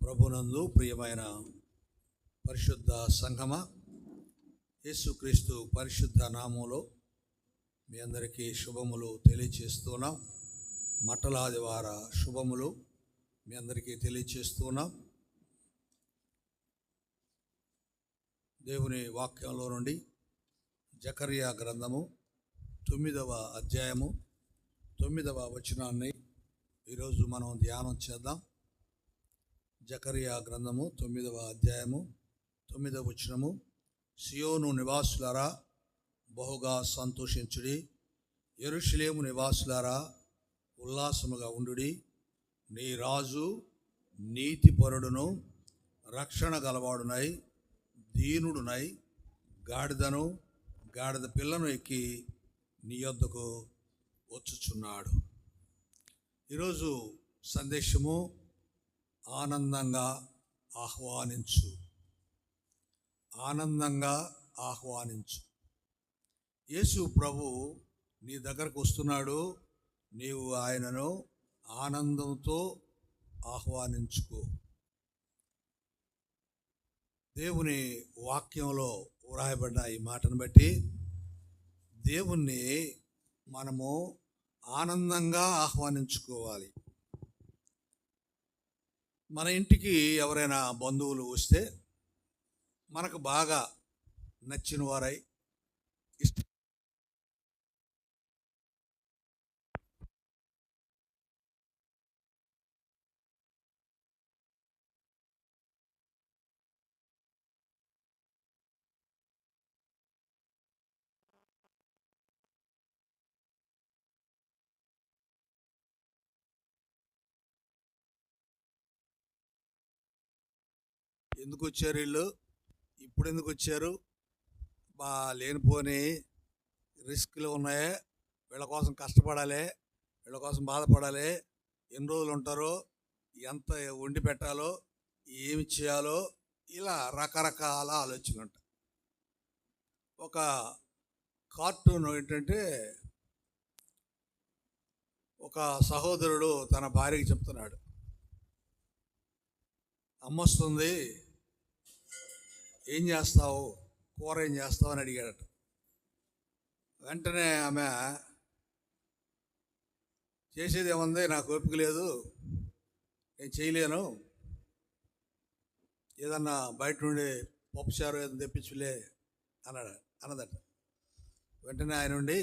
ప్రభునందు ప్రియమైన పరిశుద్ధ సంఘమ, యేసుక్రీస్తు పరిశుద్ధ నామములో మీ అందరికీ శుభములు తెలియచేస్తున్నాం. మట్టలాదివార శుభములు మీ అందరికీ తెలియచేస్తున్నాం. దేవుని వాక్యంలో నుండి జకర్యా గ్రంథము 9వ అధ్యాయము 9వ వచనాన్ని ఈరోజు మనం ధ్యానం చేద్దాం. జకర్యా గ్రంథము 9వ అధ్యాయము 9వ వచనము. సియోను నివాసులారా బహుగా సంతోషించుడి, యెరూషలేము నివాసులారా ఉల్లాసముగా ఉండుడి. నీ రాజు నీతిపరుడును రక్షణ గలవాడునై దీనుడునై గాడిద పిల్లను ఎక్కి నీ యొద్దకు వచ్చుచున్నాడు. ఈరోజు సందేశము ఆనందంగా ఆహ్వానించు. ఆనందంగా ఆహ్వానించు. యేసు ప్రభు నీ దగ్గరకు వస్తున్నాడు. నీవు ఆయనను ఆనందంతో ఆహ్వానించుకో. దేవుని వాక్యంలో వ్రాయబడిన ఈ మాటను బట్టి దేవుణ్ణి మనము ఆనందంగా ఆహ్వానించుకోవాలి. మన ఇంటికి ఎవరైనా బంధువులు వస్తే మనకు బాగా నచ్చిన వారై ఎందుకు వచ్చారు వీళ్ళు, ఇప్పుడు ఎందుకు వచ్చారు, లేనిపోని రిస్క్లు ఉన్నాయే, వీళ్ళ కోసం కష్టపడాలి, వీళ్ళ కోసం బాధపడాలి, ఎన్ని రోజులు ఉంటారో, ఎంత వండి పెట్టాలో, ఏమి చేయాలో, ఇలా రకరకాల ఆలోచనలు ఉంటాయి. ఒక కార్టూన్ ఏంటంటే, ఒక సహోదరుడు తన భార్యకి చెప్తున్నాడు, అమ్మొస్తుంది, ఏం చేస్తావు, కూర ఏం చేస్తావు అని అడిగాడట. వెంటనే ఆమె, చేసేది ఏముంది, నాకు ఓపిక లేదు, నేను చేయలేను, ఏదన్నా బయట నుండి పప్పుచారు ఏదైనా తెప్పించులే అన్నదట. వెంటనే ఆయన నుండి,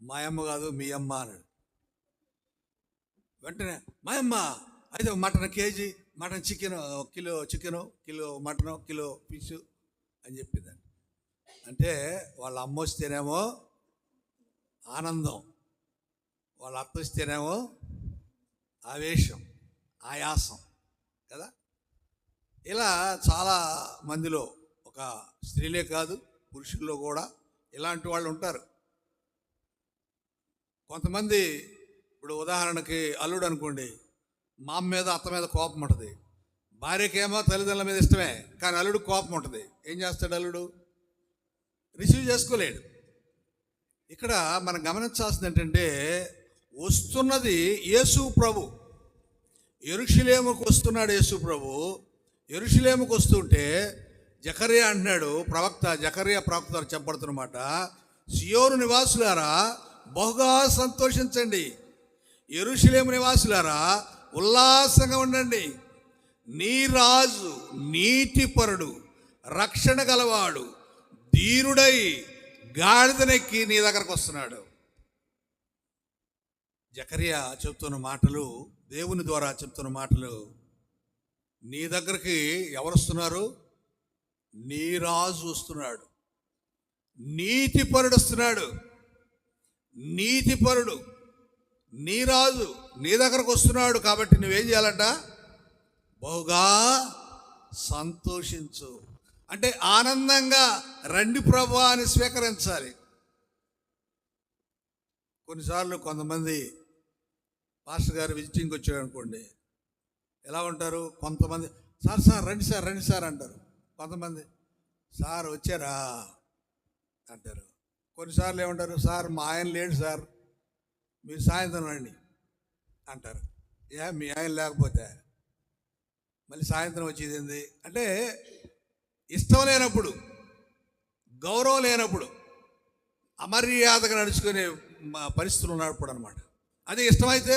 మా అమ్మ కాదు మీ అమ్మ అన్నాడు. వెంటనే మా అమ్మ అయితే mutton KG, mutton kilo kilo mutton, kilo fish అని చెప్పిందండి. అంటే వాళ్ళ అమ్మ వస్తేనేమో ఆనందం, వాళ్ళ అత్త వస్తేనేమో ఆవేశం, ఆయాసం కదా. ఇలా చాలా మందిలో, ఒక స్త్రీలే కాదు పురుషుల్లో కూడా ఇలాంటి వాళ్ళు ఉంటారు. కొంతమంది, ఇప్పుడు ఉదాహరణకి అల్లుడు అనుకోండి, మా అమ్మ మీద అత్త మీద కోపం ఉంటుంది, భార్యకేమో తల్లిదండ్రుల మీద ఇష్టమే, కానీ అల్లుడు కోపం ఉంటుంది. ఏం చేస్తాడు అల్లుడు? రిసీవ్ చేసుకోలేడు. ఇక్కడ మనం గమనించాల్సింది ఏంటంటే, వస్తున్నది యేసు ప్రభు. యెరూషలేముకు వస్తున్నాడు యేసు ప్రభు. యెరూషలేముకు వస్తుంటే జకర్యా అంటున్నాడు, జకర్యా ప్రవక్త చెప్పబడుతున్నమాట, సియోను నివాసులారా బహుగా సంతోషించండి, యెరూషలేము నివాసులారా ఉల్లాసంగా ఉండండి. నీ రాజు నీతిపరుడు రక్షణ గలవాడు ధీరుడై గాడిదనెక్కి నీ దగ్గరకు వస్తున్నాడు. జకర్యా చెప్తున్న మాటలు, దేవుని ద్వారా చెప్తున్న మాటలు, నీ దగ్గరికి ఎవరు వస్తున్నారు? నీ రాజు వస్తున్నాడు, నీతిపరుడు వస్తున్నాడు. నీతిపరుడు నీ రాజు నీ దగ్గరకు వస్తున్నాడు. కాబట్టి నువ్వేం చేయాలంట? బహుగా సంతోషించు. అంటే ఆనందంగా రండి ప్రభువా అని స్వీకరించాలి. కొన్నిసార్లు కొంతమంది పాస్టర్ గారు విజిటింగ్కి వచ్చాడు అనుకోండి, ఎలా ఉంటారు? కొంతమంది సార్ రండి సార్ అంటారు. కొంతమంది సార్ వచ్చారా అంటారు. కొన్నిసార్లు ఏమంటారు? సార్ మా ఆయన లేడు సార్, మీరు సాయంత్రం రండి అంటారు. మీ ఆయన లేకపోతే మళ్ళీ సాయంత్రం వచ్చేది ఏంది అంటే ఇష్టం లేనప్పుడు, గౌరవం లేనప్పుడు, అమర్యాదగా నడుచుకునే పరిస్థితులు ఉన్నప్పుడు అనమాట. అదే ఇష్టమైతే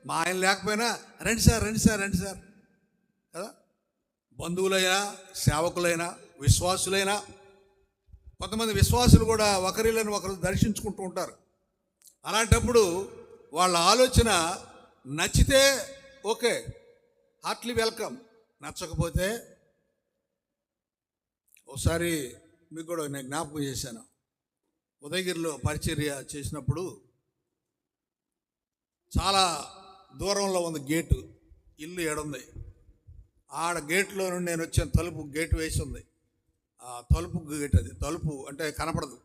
మా ఆయన లేకపోయినా రండి సార్ రండి సార్ రండి సార్ కదా. బంధువులైనా, సేవకులైనా, విశ్వాసులైనా, కొంతమంది విశ్వాసులు కూడా ఒకరిని ఒకరు దర్శించుకుంటూ ఉంటారు. అలాంటప్పుడు వాళ్ళ ఆలోచన నచ్చితే ఓకే, హార్ట్లీ వెల్కమ్. నచ్చకపోతే ఒకసారి మీకు కూడా నేను జ్ఞాపకం చేశాను. ఉదయగిరిలో పరిచర్య చేసినప్పుడు చాలా దూరంలో ఉంది గేటు, ఇల్లు ఏడుంది. ఆడ గేట్లో నుండి నేను వచ్చాను. తలుపు గేటు వేసి ఉంది. ఆ తలుపు గేట్, అది తలుపు అంటే కనపడదు,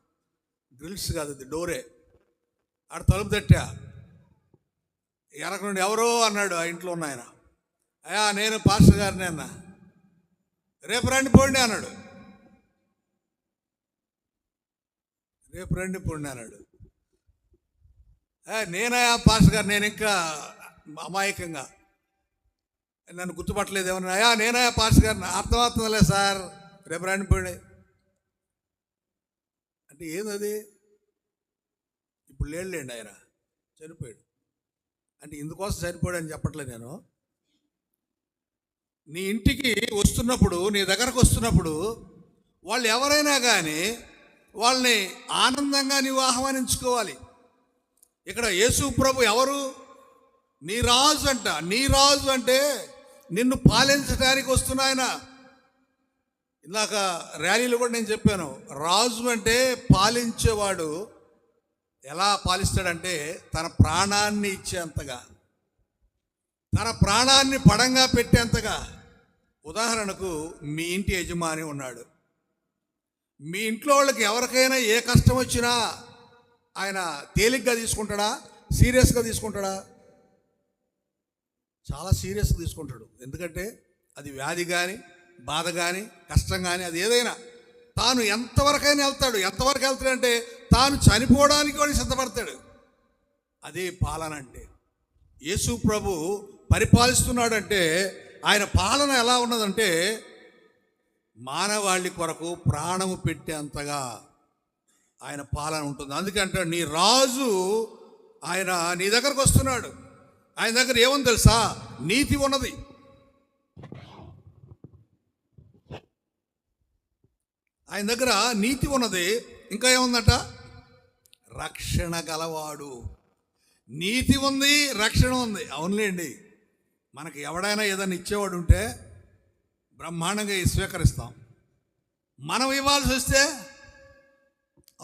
గ్రిల్స్ కాదు, అది డోరే. ఆడ తలుపు తట్టా. వెనక నుండి ఎవరో అన్నాడు ఆ ఇంట్లో ఉన్న ఆయన, అయ్యా నేను పాస్టర్ గారిని అన్న. రేపు రండి పోండి అన్నాడు. రేపు రండి పోండి అన్నాడు. నేనయా పాస్టర్ గారు, నేను ఇంకా అమాయకంగా నన్ను గుర్తుపట్టలేదు ఏమన్నా. అయ్యా నేనయా పాస్టర్ గారిని. అర్థమవుతుందిలే సార్, రేపు రండి పోండి అంటే ఏందది? ఇప్పుడు లేడులేండి, ఆయన చనిపోయాడు. అంటే ఇందుకోసం చనిపోయాడు అని చెప్పట్లేదు నేను. నీ ఇంటికి వస్తున్నప్పుడు, నీ దగ్గరకు వస్తున్నప్పుడు వాళ్ళు ఎవరైనా కానీ వాళ్ళని ఆనందంగా నీవు ఆహ్వానించుకోవాలి. ఇక్కడ యేసు ప్రభు ఎవరు? నీ రాజు అంట. నీ రాజు అంటే నిన్ను పాలించడానికి వస్తున్న ఆయన. ఇందాక ర్యాలీలో కూడా నేను చెప్పాను, రాజు అంటే పాలించేవాడు. ఎలా పాలిస్తాడంటే తన ప్రాణాన్ని ఇచ్చేంతగా, తన ప్రాణాన్ని పడంగా పెట్టేంతగా. ఉదాహరణకు మీ ఇంటి యజమాని ఉన్నాడు. మీ ఇంట్లో వాళ్ళకి ఎవరికైనా ఏ కష్టం వచ్చినా ఆయన తేలిగ్గా తీసుకుంటాడా, సీరియస్గా తీసుకుంటాడా? చాలా సీరియస్గా తీసుకుంటాడు. ఎందుకంటే అది వ్యాధి కానీ, బాధ కానీ, కష్టం కానీ, అది ఏదైనా తాను ఎంతవరకైనా వెళ్తాడు. ఎంతవరకు వెళ్తాడంటే తాను చనిపోవడానికి కూడా సిద్ధపడతాడు. అదే పాలన అంటే. యేసు ప్రభు పరిపాలిస్తున్నాడంటే ఆయన పాలన ఎలా ఉన్నదంటే మానవాళి కొరకు ప్రాణము పెట్టేంతగా ఆయన పాలన ఉంటుంది. అందుకంటే నీ రాజు ఆయన నీ దగ్గరకు వస్తున్నాడు. ఆయన దగ్గర ఏముంది తెలుసా? నీతి ఉన్నది. ఆయన దగ్గర నీతి ఉన్నది. ఇంకా ఏముందట? రక్షణ గలవాడు. నీతి ఉంది, రక్షణ ఉంది. అవునులేండి, మనకి ఎవడైనా ఏదైనా ఇచ్చేవాడు ఉంటే బ్రహ్మాండంగా స్వీకరిస్తాం. మనం ఇవ్వాల్సి వస్తే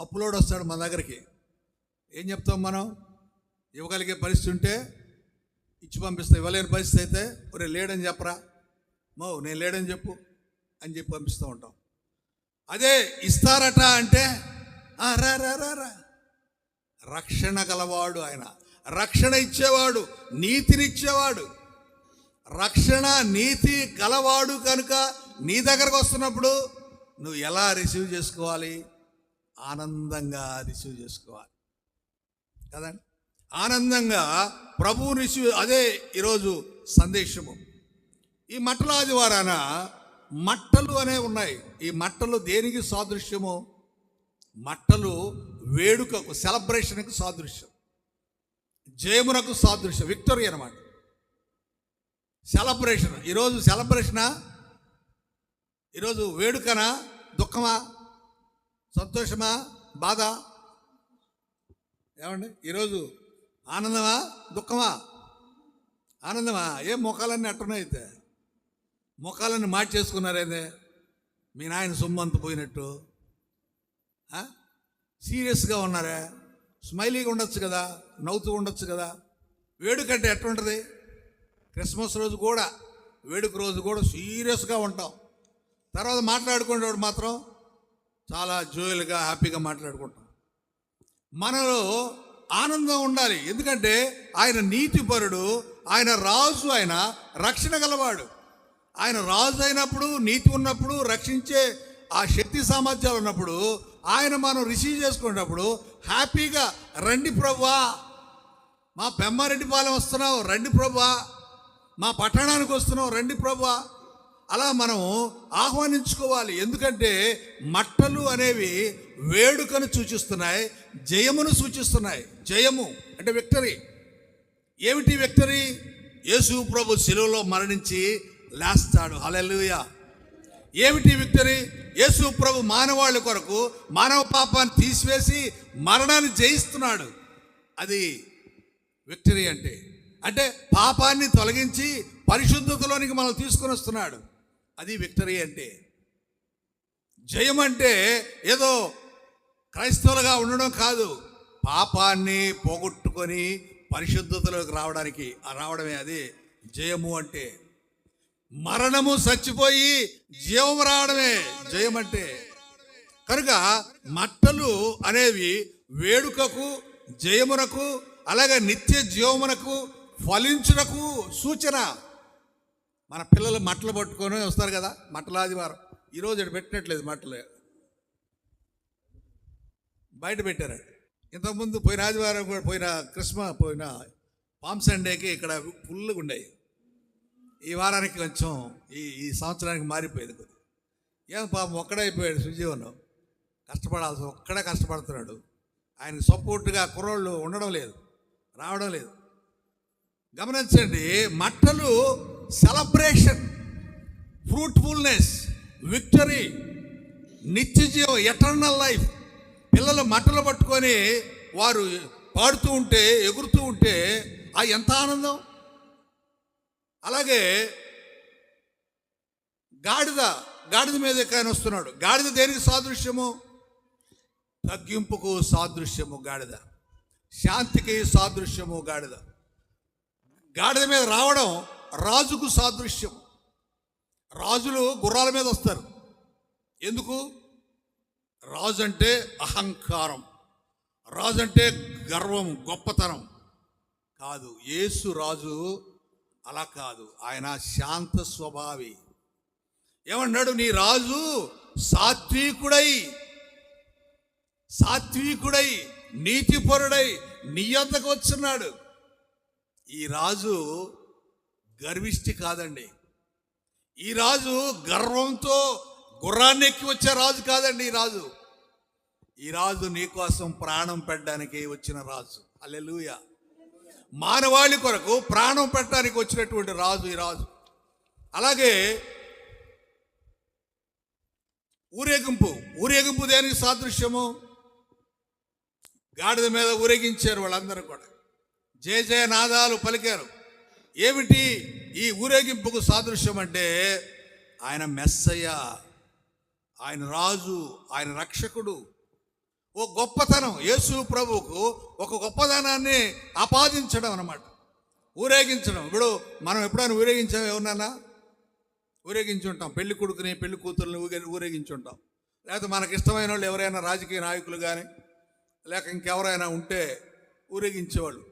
అప్పులోడు వస్తాడు మన దగ్గరికి. ఏం చెప్తాం మనం? ఇవ్వగలిగే పరిస్థితి ఉంటే ఇచ్చి పంపిస్తాం. ఇవ్వలేని పరిస్థితి అయితే ఒరే లేడని చెప్పరా, నేను లేడని చెప్పు అని చెప్పి పంపిస్తూ ఉంటాం. అదే ఇస్తారట అంటే రా రా రా రా. రక్షణ గలవాడు ఆయన. రక్షణ ఇచ్చేవాడు, నీతినిచ్చేవాడు. రక్షణ నీతి గలవాడు కనుక నీ దగ్గరకు వస్తున్నప్పుడు నువ్వు ఎలా రిసీవ్ చేసుకోవాలి? ఆనందంగా రిసీవ్ చేసుకోవాలి కదండి. ఆనందంగా ప్రభువు రిసీవ్. అదే ఈరోజు సందేశము. ఈ మట్టల ఆదివారాన మట్టలు అనేవి ఉన్నాయి. ఈ మట్టలు దేనికి సాదృశ్యము? మట్టలు వేడుకకు, సెలబ్రేషన్కి సాదృశ్యం, జయమునకు సాదృశ్యం, విక్టరీ అన్నమాట. సెలబ్రేషన్. ఈరోజు సెలబ్రేషనా? ఈరోజు వేడుకనా? దుఃఖమా? సంతోషమా? బాధ? ఏమండి? ఈరోజు ఆనందమా? దుఃఖమా? ఆనందమా? ఏం ముఖాలన్నీ అట్టున్నాయి? అయితే ముఖాలన్నీ మార్చేసుకున్నారేందే? మీ నాయన సొమ్మంత పోయినట్టు సీరియస్గా ఉన్నారా? స్మైలీగా ఉండొచ్చు కదా, నవ్వుతూ ఉండొచ్చు కదా. వేడుకంటే ఎట్లుంటుంది? క్రిస్మస్ రోజు కూడా, వేడుక రోజు కూడా సీరియస్గా ఉంటాం. తర్వాత మాట్లాడుకునేవాడు మాత్రం చాలా జోయల్గా, హ్యాపీగా మాట్లాడుకుంటాం. మనలో ఆనందం ఉండాలి. ఎందుకంటే ఆయన నీతిపరుడు, ఆయన రాజు, ఆయన రక్షణ గలవాడు. ఆయన రాజు అయినప్పుడు, నీతి ఉన్నప్పుడు, రక్షించే ఆ శక్తి సామర్థ్యాలు ఉన్నప్పుడు ఆయన మనం రిసీవ్ చేసుకున్నప్పుడు హ్యాపీగా రండి ప్రభువా, మా పెమ్మారెడ్డిపాలెం వస్తున్నావు, రండి ప్రభువా, మా పట్టణానికి వస్తున్నాం, రండి ప్రభువా. అలా మనం ఆహ్వానించుకోవాలి. ఎందుకంటే మట్టలు అనేవి వేడుకను సూచిస్తున్నాయి, జయమును సూచిస్తున్నాయి. జయము అంటే విక్టరీ. ఏమిటి విక్టరీ? యేసు ప్రభు శిలువలో మరణించి లేస్తాడు. హల్లెలూయా. ఏమిటి విక్టరీ? యేసు ప్రభు మానవాళి కొరకు మానవ పాపాన్ని తీసివేసి మరణాన్ని జయిస్తున్నాడు. అది విక్టరీ అంటే. అంటే పాపాన్ని తొలగించి పరిశుద్ధతలోనికి మనం తీసుకొని వస్తున్నాడు. అది విక్టరీ అంటే. జయం అంటే ఏదో క్రైస్తవులుగా ఉండడం కాదు, పాపాన్ని పోగొట్టుకొని పరిశుద్ధతలోకి రావడమే అది జయము అంటే. మరణము చచ్చిపోయి జీవం రావడమే జయం అంటే. కనుక మట్టలు అనేవి వేడుకకు, జయమునకు, అలాగే నిత్య జీవమునకు, ఫలించునకు సూచన. మన పిల్లలు మట్టలు పట్టుకొని వస్తారు కదా, మట్టల ఆదివారం. ఈరోజు ఇక్కడ పెట్టినట్లేదు, మట్టలు బయట పెట్టారు. ఇంతకుముందు పోయిన ఆదివారం కూడా, పోయిన పామ్ సండేకి ఇక్కడ ఫుల్గా ఉండేవి. ఈ వారానికి కొంచెం ఈ సంవత్సరానికి మారిపోయింది కొద్దిగా. ఏం పాపం ఒక్కడైపోయాడు సుజీవనం. ఒక్కడే కష్టపడుతున్నాడు. ఆయనకు సపోర్ట్గా కుర్రోళ్ళు ఉండడం లేదు, రావడం లేదు. గమనించండి, మట్టలు సెలబ్రేషన్, ఫ్రూట్ఫుల్నెస్, విక్టరీ, నిత్య జీవం, ఎటర్నల్ లైఫ్. పిల్లలు మట్టలు పట్టుకొని వారు పాడుతూ ఉంటే, ఎగురుతూ ఉంటే ఎంత ఆనందం. అలాగే గాడిద మీద ఎక్కాయని వస్తున్నాడు. గాడిద దేనికి సాదృశ్యము? తగ్గింపుకు సాదృశ్యము గాడిద, శాంతికి సాదృశ్యము గాడిద. గాడిద మీద రావడం రాజుకు సాదృశ్యం. రాజులు గుర్రాల మీద వస్తారు. ఎందుకు? రాజు అంటే అహంకారం, రాజు అంటే గర్వం, గొప్పతనం కాదు. యేసు రాజు అలా కాదు, ఆయన శాంత స్వభావి. ఏమన్నాడు? నీ రాజు సాత్వికుడై నీతిపరుడై నీ యొద్దకు వచ్చున్నాడు. ఈ రాజు గర్విష్టి కాదండి. ఈ రాజు గర్వంతో గుర్రాన్ని ఎక్కి వచ్చే రాజు కాదండి. ఈ రాజు నీ కోసం ప్రాణం పెట్టడానికి వచ్చిన రాజు. హల్లెలూయా. మానవాళి కొరకు ప్రాణం పెట్టడానికి వచ్చినటువంటి రాజు ఈ రాజు. అలాగే ఊరేగింపు దేనికి సాదృశ్యము? గాడిద మీద ఊరేగించారు వాళ్ళందరూ కూడా, జయ జయ నాదాలు పలికారు. ఏమిటి ఈ ఊరేగింపుకు సాదృశ్యం అంటే? ఆయన మెస్సయ్య, ఆయన రాజు, ఆయన రక్షకుడు. ఓ గొప్పతనం, యేసు ప్రభువుకు ఒక గొప్పతనాన్ని ఆపాదించడం అన్నమాట, ఊరేగించడం. ఇప్పుడు మనం ఎప్పుడైనా ఊరేగించాం? ఎవరినైనా ఊరేగించి ఉంటాం. పెళ్లి కొడుకుని, పెళ్లి కూతుర్ని ఊరేగించి ఉంటాం. లేకపోతే మనకి ఇష్టమైన వాళ్ళు ఎవరైనా రాజకీయ నాయకులు కానీ లేక ఇంకెవరైనా ఉంటే ఊరేగించేవాళ్ళు.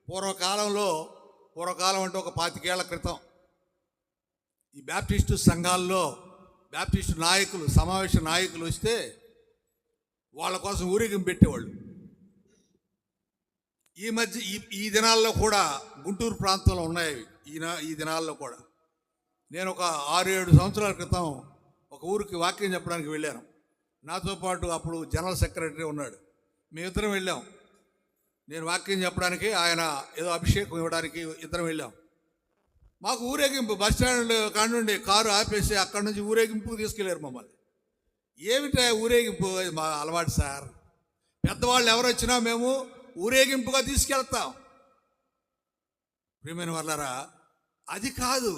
పూర్వకాలం అంటే ఒక 25 ఏళ్ల క్రితం ఈ బ్యాప్టిస్టు సంఘాల్లో బ్యాప్టిస్టు నాయకులు, సమావేశ నాయకులు వస్తే వాళ్ళ కోసం ఊరేగింపు పెట్టేవాళ్ళు. ఈ మధ్య ఈ దినాల్లో కూడా గుంటూరు ప్రాంతంలో ఉన్నాయి ఈ దినాల్లో కూడా. నేను ఒక 6-7 సంవత్సరాల క్రితం ఒక ఊరికి వాక్యం చెప్పడానికి వెళ్ళాను. నాతో పాటు అప్పుడు జనరల్ సెక్రటరీ ఉన్నాడు. మేమిద్దరం వెళ్ళాం. నేను వాక్యం చెప్పడానికి, ఆయన ఏదో అభిషేకం ఇవ్వడానికి ఇద్దరం వెళ్ళాం. మాకు ఊరేగింపు బస్టాండ్ కానుండి కారు ఆపేసి అక్కడి నుంచి ఊరేగింపుకు తీసుకెళ్ళారు మమ్మల్ని. ఏమిటా ఊరేగింపు? మా అలవాటు సార్. పెద్దవాళ్ళు ఎవరు వచ్చినా మేము ఊరేగింపుగా తీసుకెళ్తాం. ప్రియమైన వాళ్ళారా, అది కాదు.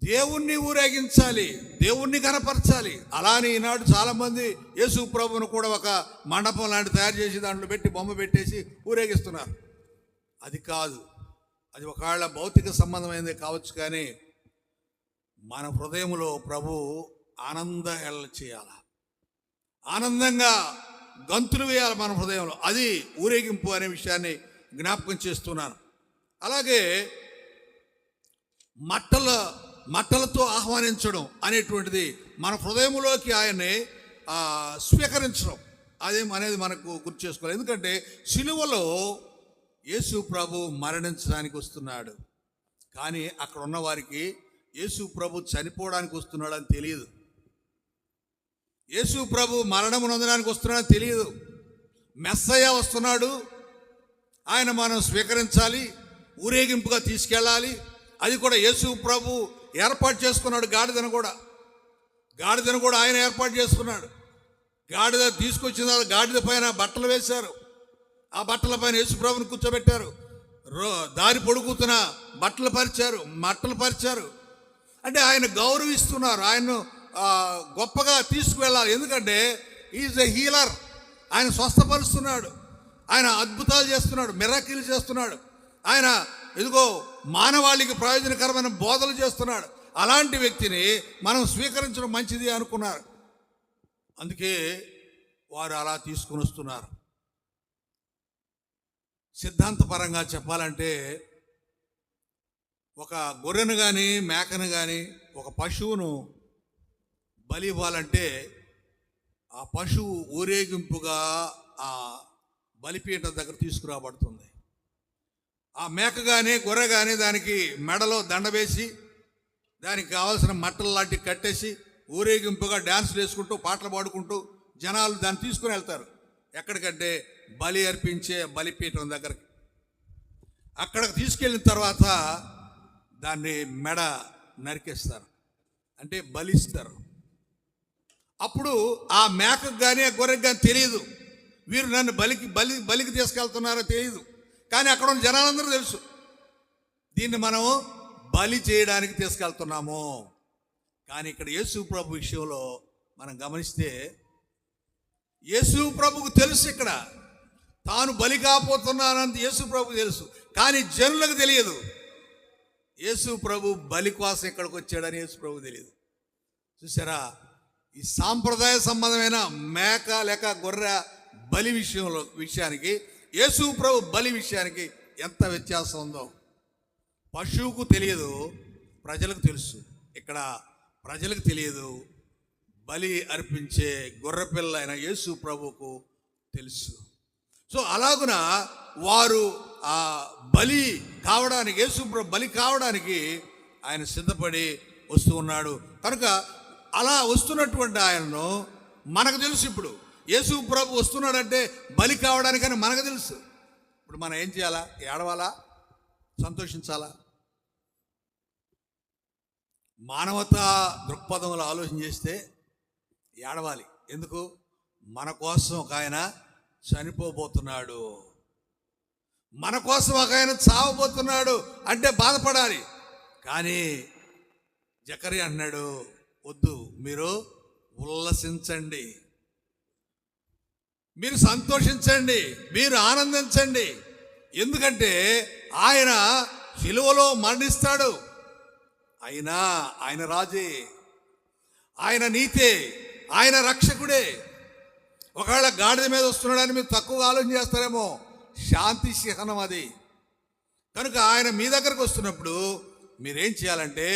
దేవుణ్ణి ఊరేగించాలి, దేవుణ్ణి కనపరచాలి. అలానే ఈనాడు చాలామంది యేసు ప్రభువును కూడా ఒక మండపం లాంటి తయారు చేసి దాంట్లో పెట్టి బొమ్మ పెట్టేసి ఊరేగిస్తున్నారు. అది కాదు. అది ఒకవేళ భౌతిక సంబంధమైనది కావచ్చు, కానీ మన హృదయంలో ప్రభు ఆనందం చేయాలి, ఆనందంగా గంతులు వేయాలి మన హృదయంలో. అది ఊరేగింపు అనే విషయాన్ని జ్ఞాపకం చేస్తున్నాను. అలాగే మట్టలతో ఆహ్వానించడం అనేటువంటిది మన హృదయంలోకి ఆయన్ని స్వీకరించడం అనేది మనకు గుర్తు చేసుకోవాలి. ఎందుకంటే సిలువలో యేసు ప్రభు మరణించడానికి వస్తున్నాడు కానీ అక్కడ ఉన్న వారికి యేసు ప్రభు చనిపోవడానికి వస్తున్నాడని తెలియదు. యేసు ప్రభు మరణం నొందడానికి వస్తున్నాడని తెలియదు. మెస్సయ్య వస్తున్నాడు, ఆయన మనం స్వీకరించాలి, ఊరేగింపుగా తీసుకెళ్ళాలి. అది కూడా యేసు ప్రభు ఏర్పాటు చేసుకున్నాడు. గాడిదను కూడా ఆయన ఏర్పాటు చేసుకున్నాడు. గాడిద తీసుకొచ్చిన గాడిద పైన బట్టలు వేశారు. ఆ బట్టల పైన యేసు ప్రభుని కూర్చోబెట్టారు. దారి పొడుగుతున్న మట్టలు పరిచారు. అంటే ఆయన గౌరవిస్తున్నారు, ఆయన్ను గొప్పగా తీసుకువెళ్ళాలి. ఎందుకంటే ఈజ్ ఎ హీలర్. ఆయన స్వస్థపరుస్తున్నాడు, ఆయన అద్భుతాలు చేస్తున్నాడు, మిరాకిల్ చేస్తున్నాడు. ఆయన ఇదిగో మానవాళికి ప్రయోజనకరమైన బోధలు చేస్తున్నాడు. అలాంటి వ్యక్తిని మనం స్వీకరించడం మంచిది అనుకున్నారు. అందుకే వారు అలా తీసుకుని వస్తున్నారు. సిద్ధాంతపరంగా చెప్పాలంటే ఒక గొర్రెను కానీ మేకను కానీ ఒక పశువును బలి ఇవ్వాలంటే ఆ పశువు ఊరేగింపుగా ఆ బలిపీఠం దగ్గర తీసుకురాబడుతుంది. ఆ మేక కానీ గొర్రె కానీ దానికి మెడలో దండ వేసి దానికి కావాల్సిన మట్టలు లాంటివి కట్టేసి ఊరేగింపుగా డ్యాన్సులు వేసుకుంటూ పాటలు పాడుకుంటూ జనాలు దాన్ని తీసుకుని వెళ్తారు. ఎక్కడికంటే బలి అర్పించే బలిపీఠం దగ్గరికి. అక్కడికి తీసుకెళ్ళిన తర్వాత దాన్ని మెడ నరికేస్తారు, అంటే బలిస్తారు. అప్పుడు ఆ మేకకు కానీ ఆ గొర్రెకు కానీ తెలియదు, వీరు నన్ను బలికి తీసుకెళ్తున్నారో తెలియదు. కానీ అక్కడ ఉన్న జనాలందరూ తెలుసు, దీన్ని మనం బలి చేయడానికి తీసుకెళ్తున్నాము. కానీ ఇక్కడ యేసు ప్రభు విషయంలో మనం గమనిస్తే యేసు ప్రభుకు తెలుసు, ఇక్కడ తాను బలి కాబోతున్నానంత యేసు ప్రభుకు తెలుసు. కానీ జనులకు తెలియదు యేసు ప్రభు బలి కోసం ఇక్కడికి వచ్చాడని యేసు ప్రభు తెలియదు. చూసారా, ఈ సాంప్రదాయ సంబంధమైన మేక లేక గొర్రె బలి విషయానికి యేసు ప్రభు బలి విషయానికి ఎంత వ్యత్యాసం ఉందో. పశువుకు తెలియదు, ప్రజలకు తెలుసు. ఇక్కడ ప్రజలకు తెలియదు, బలి అర్పించే గొర్రెపిల్ల అయిన యేసు ప్రభువుకు తెలుసు. సో అలాగున వారు ఆ బలి కావడానికి, యేసు ప్రభు బలి కావడానికి ఆయన సిద్ధపడి వస్తూ ఉన్నాడు. కనుక అలా వస్తున్నటువంటి ఆయనను మనకు తెలుసు. ఇప్పుడు యేసు ప్రభు వస్తున్నాడంటే బలి కావడానికని మనకు తెలుసు. ఇప్పుడు మనం ఏం చేయాలా? ఏడవాలా? సంతోషించాలా? మానవతా దృక్పథంలో ఆలోచన చేస్తే ఏడవాలి. ఎందుకు? మన కోసం ఒక ఆయన చనిపోబోతున్నాడు, మన కోసం ఒక ఆయన చావబోతున్నాడు అంటే బాధపడాలి. కానీ జకరియా అన్నాడు, వద్దు, మీరు ఉల్లసించండి, మీరు సంతోషించండి, మీరు ఆనందించండి. ఎందుకంటే ఆయన సిలువలో మరణిస్తాడు. అయినా ఆయన రాజే, ఆయన నీతే, ఆయన రక్షకుడే. ఒకవేళ గాడిద మీద వస్తున్నాడని మీరు తక్కువగా ఆలోచన చేస్తారేమో, శాంతి చిహ్నం అది. కనుక ఆయన మీ దగ్గరకు వస్తున్నప్పుడు మీరేం చేయాలంటే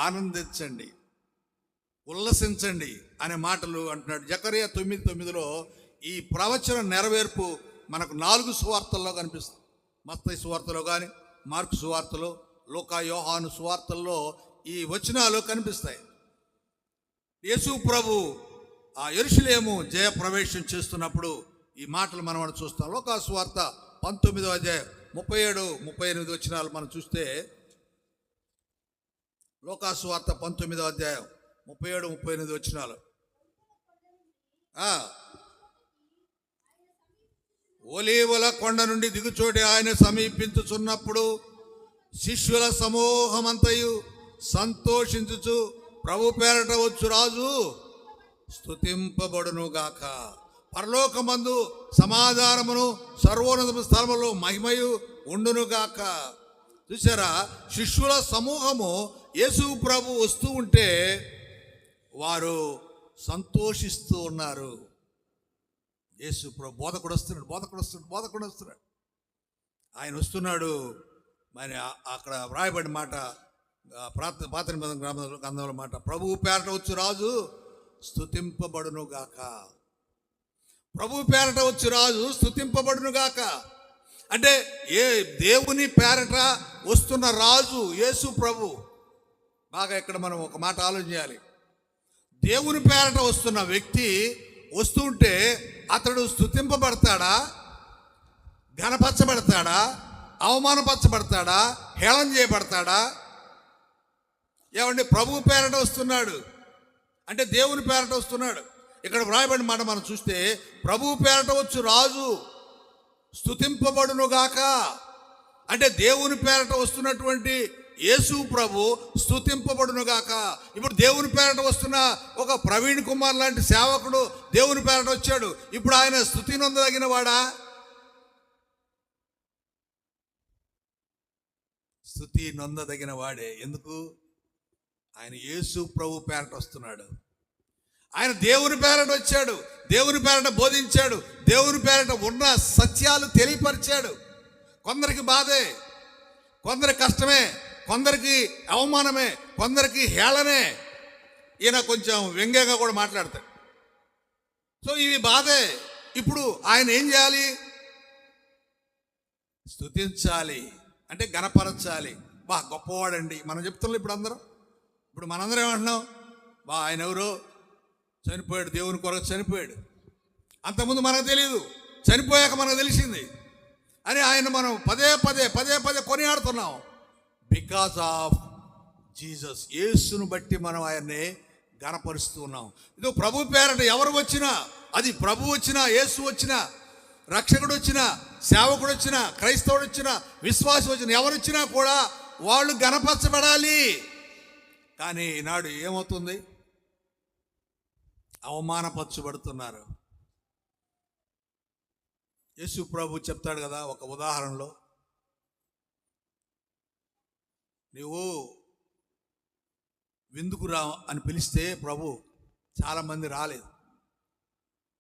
ఆనందించండి, ఉల్లసించండి అనే మాటలు అంటున్నాడు. జకరియా 9:9లో ఈ ప్రవచన నెరవేర్పు మనకు 4 సువార్తల్లో కనిపిస్తుంది. మత్తయి సువార్తలో కానీ, మార్కు సువార్తలో, లూకా యోహాను సువార్తల్లో ఈ వచనాలు కనిపిస్తాయి. యేసు ప్రభు ఆ యెరూషలేము జయ ప్రవేశం చేస్తున్నప్పుడు ఈ మాటలు మనం చూస్తాం. లూకా సువార్త 19వ అధ్యాయం 37-38 వచనాలు మనం చూస్తే, లూకా సువార్త 19వ అధ్యాయం 37-38 వచనాలు. ఒలీవల కొండ నుండి దిగుచోటి ఆయన సమీపించుచున్నప్పుడు శిష్యుల సమూహమంతయు సంతోషించుచు ప్రభు పేరట వచ్చు రాజు స్తుతింపబడును గాక. పరలోకమందు సమాధానమును సర్వోన్నత స్థలములో మహిమయు ఉండును గాక. చూసారా, శిష్యుల సమూహము యేసు ప్రభు వస్తూ ఉంటే వారు సంతోషిస్తూ ఉన్నారు. యేసు ప్రభు బోధకుడు వస్తున్నాడు. ఆయన వస్తున్నాడు. మరి అక్కడ వ్రాయబడిన మాట, పాత నిబంధన గ్రంథంలో మాట, ప్రభువు పేరట వచ్చు రాజు స్తుతింపబడును గాక. ప్రభువు పేరట వచ్చు రాజు స్తుతింపబడును గాక. అంటే ఏ దేవుని పేరట వస్తున్న రాజు యేసు ప్రభు. బాగా ఇక్కడ మనం ఒక మాట ఆలోచన చేయాలి. దేవుని పేరట వస్తున్న వ్యక్తి వస్తుంటే అతడు స్తుతింపబడతాడా, ఘనపరచబడతాడా, అవమానపరచబడతాడా, హేళన చేయబడతాడా? ఏమంటే ప్రభు పేరట వస్తున్నాడు అంటే దేవుని పేరట వస్తున్నాడు. ఇక్కడ వ్రాయబడిన మాట మనం చూస్తే ప్రభు పేరట వచ్చు రాజు స్తుతింపబడునుగాక. అంటే దేవుని పేరట వస్తున్నటువంటి యేసు ప్రభు స్తుతింపబడునుగాక. ఇప్పుడు దేవుని పేరట వస్తున్న ఒక ప్రవీణ్ కుమార్ లాంటి సేవకుడు దేవుని పేరట వచ్చాడు. ఇప్పుడు ఆయన స్తుతి నొందదగిన వాడా? స్తుతి నొందదగిన వాడే. ఎందుకు? ఆయన యేసు ప్రభు పేరట వస్తున్నాడు. ఆయన దేవుని పేరట వచ్చాడు, దేవుని పేరట బోధించాడు, దేవుని పేరట ఉన్న సత్యాలు తెలియపరిచాడు. కొందరికి బాధే, కొందరికి కష్టమే, కొందరికి అవమానమే, కొందరికి హేళనే. ఈయన కొంచెం వ్యంగ్యంగా కూడా మాట్లాడతాడు. సో ఇవి బాధే. ఇప్పుడు ఆయన ఏం చేయాలి? స్తుతించాలి, అంటే గణపరచాలి. బా గొప్పవాడండి మనం చెప్తున్నాం. ఇప్పుడు మనందరం ఏమంటున్నాం? బా ఆయన ఎవరో చనిపోయాడు, దేవుని కొరకు చనిపోయాడు. అంతకుముందు మనకు తెలియదు, చనిపోయాక మనకు తెలిసింది అని ఆయన మనం పదే పదే కొనియాడుతున్నాం. బికాస్ ఆఫ్ జీసస్, యేసును బట్టి మనం ఆయన్ని గణపరుస్తూ ఉన్నాం. ఇది ప్రభు పేరట ఎవరు వచ్చినా, అది ప్రభు వచ్చినా, యేసు వచ్చినా, రక్షకుడు వచ్చినా, సేవకుడు వచ్చినా, క్రైస్తవుడు వచ్చినా, విశ్వాసం వచ్చినా, ఎవరు వచ్చినా కూడా వాళ్ళు గణపరచబడాలి. కానీ ఈనాడు ఏమవుతుంది? అవమానపరచబడుతున్నారు. యేసు ప్రభు చెప్తాడు కదా ఒక ఉదాహరణలో, నీవు విందుకు రా అని పిలిస్తే ప్రభు చాలామంది రాలేదు.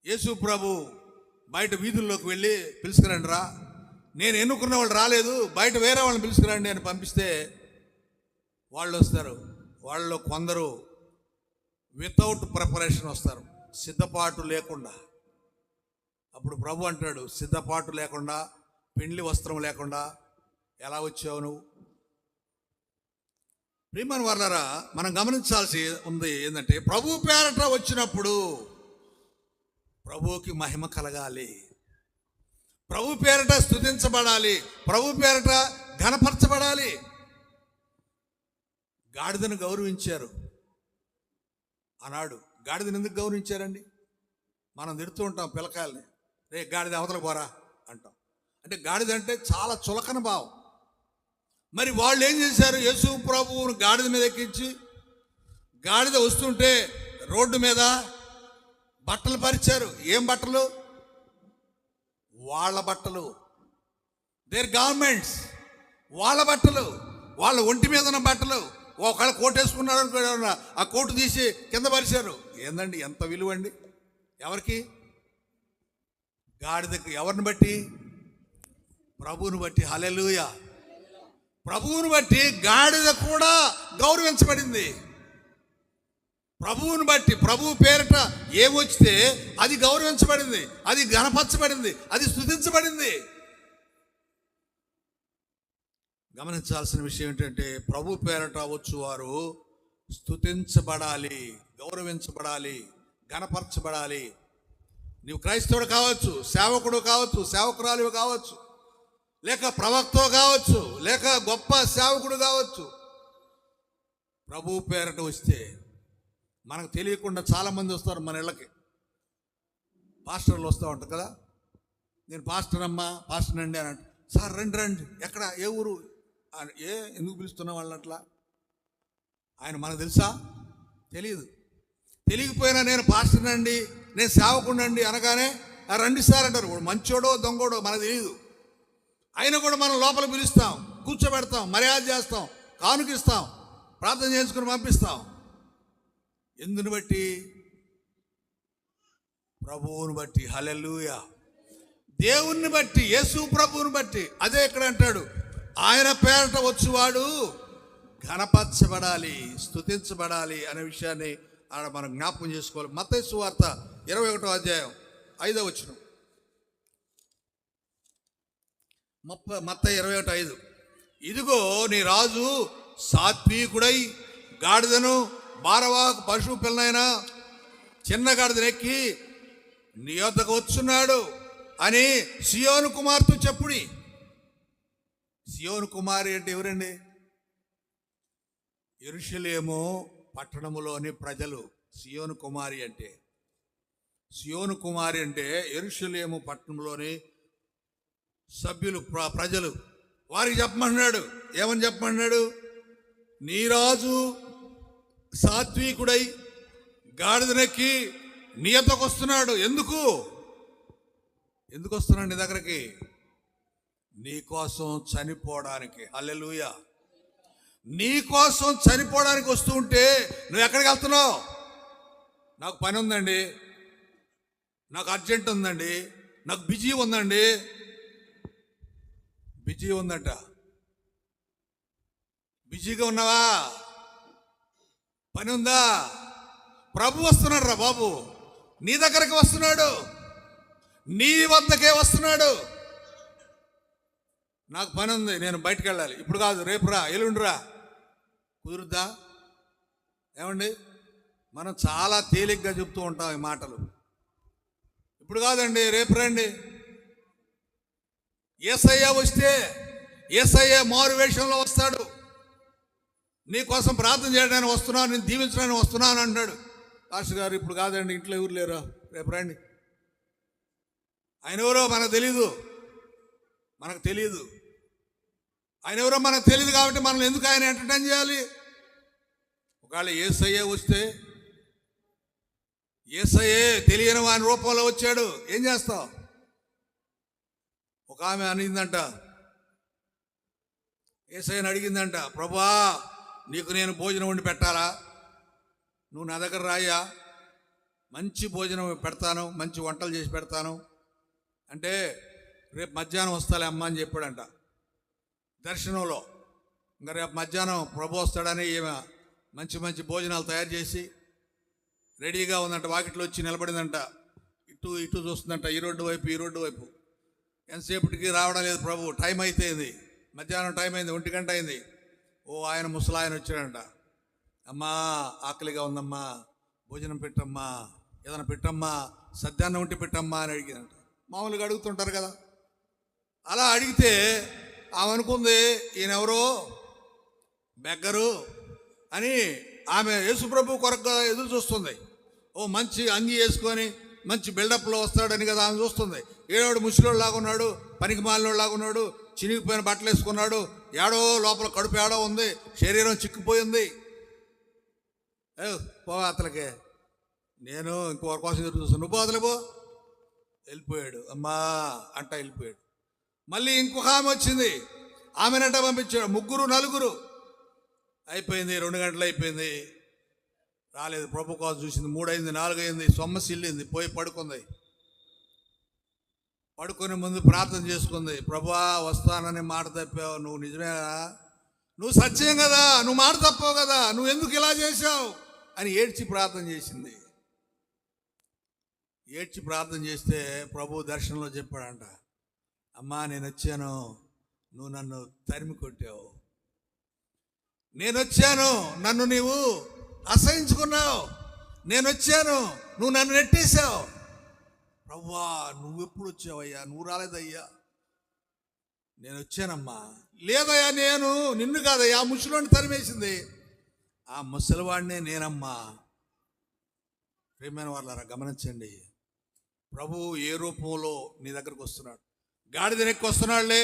యేసు ప్రభు బయట వీధుల్లోకి వెళ్ళి పిలుచుకురండి రా, నేను ఎన్నుకున్న వాళ్ళు రాలేదు, బయట వేరే వాళ్ళని పిలుచుకురండి అని పంపిస్తే వాళ్ళు వస్తారు. వాళ్ళలో కొందరు వితౌట్ ప్రిపరేషన్ వస్తారు, సిద్ధపాటు లేకుండా. అప్పుడు ప్రభు అంటాడు, సిద్ధపాటు లేకుండా, పెండ్లి వస్త్రం లేకుండా ఎలా వచ్చావు నువ్వు? ప్రియమైన వారలారా, మనం గమనించాల్సి ఉంది ఏంటంటే, ప్రభు పేరట వచ్చినప్పుడు ప్రభువుకి మహిమ కలగాలి, ప్రభు పేరట స్తుతించబడాలి, ప్రభు పేరట ఘనపరచబడాలి. గాడిదను గౌరవించారు ఆనాడు. గాడిదను ఎందుకు గౌరవించారండి? మనం తిడుతూ ఉంటాం పిల్లకాయల్ని, రే గాడిద అవతల పోరా అంటాం. అంటే గాడిద అంటే చాలా చులకన భావం. మరి వాళ్ళు ఏం చేశారు? యేసు ప్రభువును గాడిద మీద ఎక్కించి, గాడిద వస్తుంటే రోడ్డు మీద బట్టలు పరిచారు. ఏం బట్టలు? వాళ్ళ బట్టలు, దేర్ గవర్నమెంట్స్, వాళ్ళ బట్టలు, వాళ్ళ ఒంటి మీద ఉన్న బట్టలు. ఒకవేళ కోటు వేసుకున్నాడు అనుకో, ఆ కోటు తీసి కింద పరిచారు. ఏందండి ఎంత విలువ అండి? ఎవరికి? గాడిదకి. ఎవరిని బట్టి? ప్రభువుని బట్టి. హల్లెలూయా. ప్రభువుని బట్టి గాడిద కూడా గౌరవించబడింది. ప్రభువుని బట్టి, ప్రభు పేరిట ఏమొచ్చితే అది గౌరవించబడింది, అది ఘనపరచబడింది, అది స్తుతించబడింది. గమనించాల్సిన విషయం ఏంటంటే, ప్రభు పేరట వచ్చువారు స్తుతించబడాలి, గౌరవించబడాలి, ఘనపరచబడాలి. నీవు క్రైస్తవుడు కావచ్చు, సేవకుడు కావచ్చు, సేవకురాలు కావచ్చు, లేక ప్రవక్త కావచ్చు, లేక గొప్ప సేవకుడు కావచ్చు. ప్రభు పేరట వస్తే మనకు తెలియకుండా చాలామంది వస్తారు మన ఇళ్ళకి. పాస్టర్లు వస్తూ ఉంటారు కదా, నేను పాస్టర్ అమ్మా, పాస్టర్ అండి అని అంటే, సార్ రండి రండి, ఎక్కడ, ఏ ఊరు, ఎందుకు పిలుస్తున్నా వాళ్ళని అట్లా? ఆయన మనకు తెలుసా? తెలియదు. తెలియకపోయినా నేను పాస్టర్ అండి, నేను సేవకుండండి అనగానే రండి సార్ అంటారు. మంచోడో దొంగోడో మనకు తెలియదు. అయినా కూడా మనం లోపల పిలుస్తాం, కూర్చోబెడతాం, మర్యాద చేస్తాం, కానుకిస్తాం, ప్రార్థన చేసుకుని పంపిస్తాం. ఎందుని బట్టి? ప్రభువుని బట్టి. హల్లెలూయా. దేవుణ్ణి బట్టి, యేసు ప్రభువుని బట్టి. అదే ఇక్కడ అంటాడు, ఆయన పేరట వచ్చువాడు ఘనపరచబడాలి, స్తుతించబడాలి అనే విషయాన్ని ఆడ మనం జ్ఞాపకం చేసుకోవాలి. మత్తయి సువార్త 21వ అధ్యాయం 5వ వచనం. మత్తయి 21:5. ఇదిగో నీ రాజు సాత్వికుడై గాడిదను భారవాహక పశువు పిల్లనైనా చిన్న గాడిదను ఎక్కి నీ యొద్దకు వచ్చున్నాడు అని సియోను కుమార్తె చెప్పుడి. సియోను కుమారి అంటే ఎవరండి? యెరూషలేము పట్టణములోని ప్రజలు. సియోను కుమారి అంటే యెరూషలేము పట్టణంలోని సభ్యులు, ప్రజలు. వారికి చెప్పమంటున్నాడు. ఏమని చెప్పమంటున్నాడు? నీ రాజు సాత్వికుడై గాడిదనెక్కి నీ యొద్దకు వస్తున్నాడు. ఎందుకు వస్తున్నాడు నీ దగ్గరికి? నీ కోసం చనిపోవడానికి. హల్లెలూయా. నీ కోసం చనిపోవడానికి వస్తూ ఉంటే నువ్వు ఎక్కడికి వెళ్తున్నావు? నాకు పని ఉందండి, నాకు అర్జెంట్ ఉందండి, నాకు బిజీ ఉందండి. బిజీ ఉందంట. బిజీగా ఉన్నావా? పని ఉందా? ప్రభు వస్తున్నాడు రా బాబు, నీ దగ్గరికి వస్తున్నాడు, నీ వద్దకే వస్తున్నాడు. నాకు పని ఉంది, నేను బయటకు వెళ్ళాలి, ఇప్పుడు కాదు రేపు రా, ఎల్లుండిరా. కుదురుద్దా? ఏమండి, మనం చాలా తేలిగ్గా చెప్తూ ఉంటాం ఈ మాటలు. ఇప్పుడు కాదండి, రేపు రండి. యేసయ్య వస్తే యేసయ్య మారు వేషంలో వస్తాడు. నీ కోసం ప్రార్థన చేయడానికి వస్తున్నాను, నేను దీవించడానికి వస్తున్నాను అంటాడు. పాస్టర్ గారు ఇప్పుడు కాదండి, ఇంట్లో ఎవరు లేరు, రేపు రండి. ఆయన ఎవరో మనకు తెలియదు. ఆయన ఎవరో మనకు తెలియదు కాబట్టి మనం ఎందుకు ఆయన ఎంటర్టైన్ చేయాలి? ఒకవేళ యేసయ్య వస్తే, యేసయ్యే తెలియని వాని రూపంలో వచ్చాడు, ఏం చేస్తావు? ఒక ఆమె అనిందంట, యేసయ్యని అడిగిందంట, ప్రభువా నీకు నేను భోజనం వండి పెట్టాలా? నువ్వు నా దగ్గర రాయ్యా, మంచి భోజనం పెడతాను, మంచి వంటలు చేసి పెడతాను అంటే, రేపు మధ్యాహ్నం వస్తాలే అమ్మ అని చెప్పాడంట దర్శనంలో. ఇంకా రేపు మధ్యాహ్నం ప్రభు వస్తాడని ఈమె మంచి మంచి భోజనాలు తయారు చేసి రెడీగా ఉందంట. వాకిట్లో వచ్చి నిలబడిందంట, ఇటు చూస్తుందంట, ఈ రోడ్డు వైపు. ఎంతసేపటికి రావడం లేదు ప్రభు. టైం అయిపోయింది, మధ్యాహ్నం టైం అయింది, 1 గంట అయింది. ఆయన ముసలాయన వచ్చాడంట, అమ్మా ఆకలిగా ఉందమ్మా, భోజనం పెట్టమ్మా, ఏదైనా పెట్టమ్మా, సద్యాన్నం ఉంటే పెట్టమ్మా అని అడిగిందంట. మామూలుగా అడుగుతుంటారు కదా. అలా అడిగితే ఆమె అనుకుంది ఈయనెవరో బెగ్గరు అని. ఆమె యేసుప్రభు కొరకుగా ఎదురు చూస్తుంది. ఓ మంచి అంగి వేసుకొని మంచి బిల్డప్లో వస్తాడని కదా ఆమె చూస్తుంది. ఏడోడు ముసలోడు లాగా ఉన్నాడు, పనికి మాలినోడు లాగా ఉన్నాడు, చినిగిపోయిన బట్టలు వేసుకున్నాడు, ఏడో లోపల కడుపు ఏడో ఉంది, శరీరం చిక్కిపోయింది. పో అతలకే, నేను ఇంకోరి కోసం ఎదురు చూస్తాను, నువ్వు పోతలే పో. వెళ్ళిపోయాడు. అమ్మా అంట వెళ్ళిపోయాడు. మళ్ళీ ఇంకొక ఆమె వచ్చింది, ఆమెనంట పంపించాడు. 3 4 అయిపోయింది, 2 గంటలు అయిపోయింది, రాలేదు. ప్రభు కోసం చూసింది, 3 అయింది, 4 అయింది, సొమ్మసిల్లింది, పోయి పడుకుంది. పడుకునే ముందు ప్రార్థన చేసుకుంది, ప్రభువా వస్తానని మాట తప్పావు, నువ్వు నిజమేనా? నువ్వు సత్యం కదా, నువ్వు మాట తప్పావు కదా, నువ్వు ఎందుకు ఇలా చేశావు అని ఏడ్చి ప్రార్థన చేసింది. ఏడ్చి ప్రార్థన చేస్తే ప్రభు దర్శనంలో చెప్పాడంట, అమ్మా నేను వచ్చాను, నువ్వు నన్ను తరిమి కొట్టావు. నేను వచ్చాను, నన్ను నీవు అసహించుకున్నావు. నేను వచ్చాను, నువ్వు నన్ను నెట్టేశావు. ప్రభువా నువ్వెప్పుడు వచ్చావయ్యా? నువ్వు రాలేదయ్యా. నేను వచ్చానమ్మా. లేదయ్యా, నేను నిన్ను కాదయ్యా, ఆ ముసలివాడిని తరిమేసింది. ఆ ముసలివాడినే నేనమ్మా. ప్రియమైన వాళ్ళారా గమనించండి, ప్రభు ఏ రూపంలో నీ దగ్గరకు వస్తున్నాడు. గాడిదనెక్కి వస్తున్నాడులే,